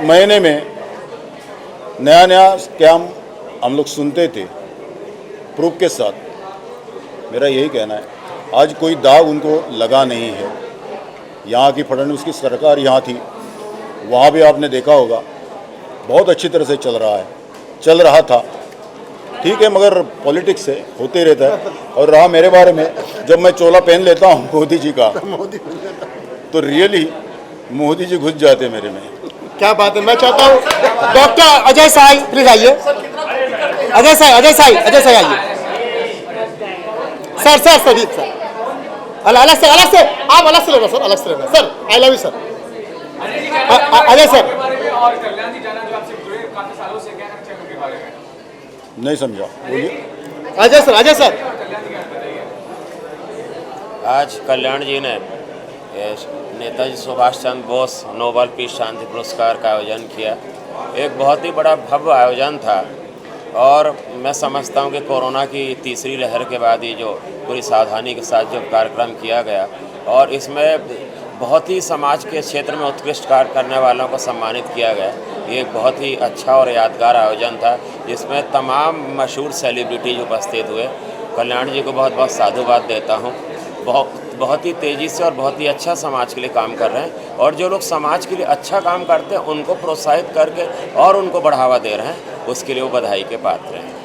महीने में नया नया स्कैम हम लोग सुनते थे प्रूफ के साथ। मेरा यही कहना है, आज कोई दाग उनको लगा नहीं है। यहाँ की फडणवीस की सरकार यहाँ थी, वहाँ भी आपने देखा होगा बहुत अच्छी तरह से चल रहा था। ठीक है, मगर पॉलिटिक्स से होते रहता है। और रहा मेरे बारे में, जब मैं चोला पहन लेता हूँ मोदी जी का, तो रियली मोदी जी घुस जाते मेरे में। क्या बात है। मैं चाहता हूँ डॉक्टर अजय साई प्लीज आइए। अजय साई आइए सर। सदीप सर अलग से आप अलग से लेना sir. I love you sir. Ajay sir, नहीं समझा, बोलिए। अजय सर आज कल्याण जी ने नेताजी सुभाष चंद्र बोस नोबेल पीस शांति पुरस्कार का आयोजन किया। एक बहुत ही बड़ा भव्य आयोजन था और मैं समझता हूं कि कोरोना की तीसरी लहर के बाद ही जो पूरी सावधानी के साथ जो कार्यक्रम किया गया और इसमें बहुत ही समाज के क्षेत्र में उत्कृष्ट कार्य करने वालों को सम्मानित किया गया। ये एक बहुत ही अच्छा और यादगार आयोजन था जिसमें तमाम मशहूर सेलिब्रिटीज उपस्थित हुए। कल्याण जी को बहुत बहुत साधुवाद देता हूँ। बहुत ही तेज़ी से और बहुत ही अच्छा समाज के लिए काम कर रहे हैं और जो लोग समाज के लिए अच्छा काम करते हैं उनको प्रोत्साहित करके और उनको बढ़ावा दे रहे हैं, उसके लिए वो बधाई के पात्र हैं।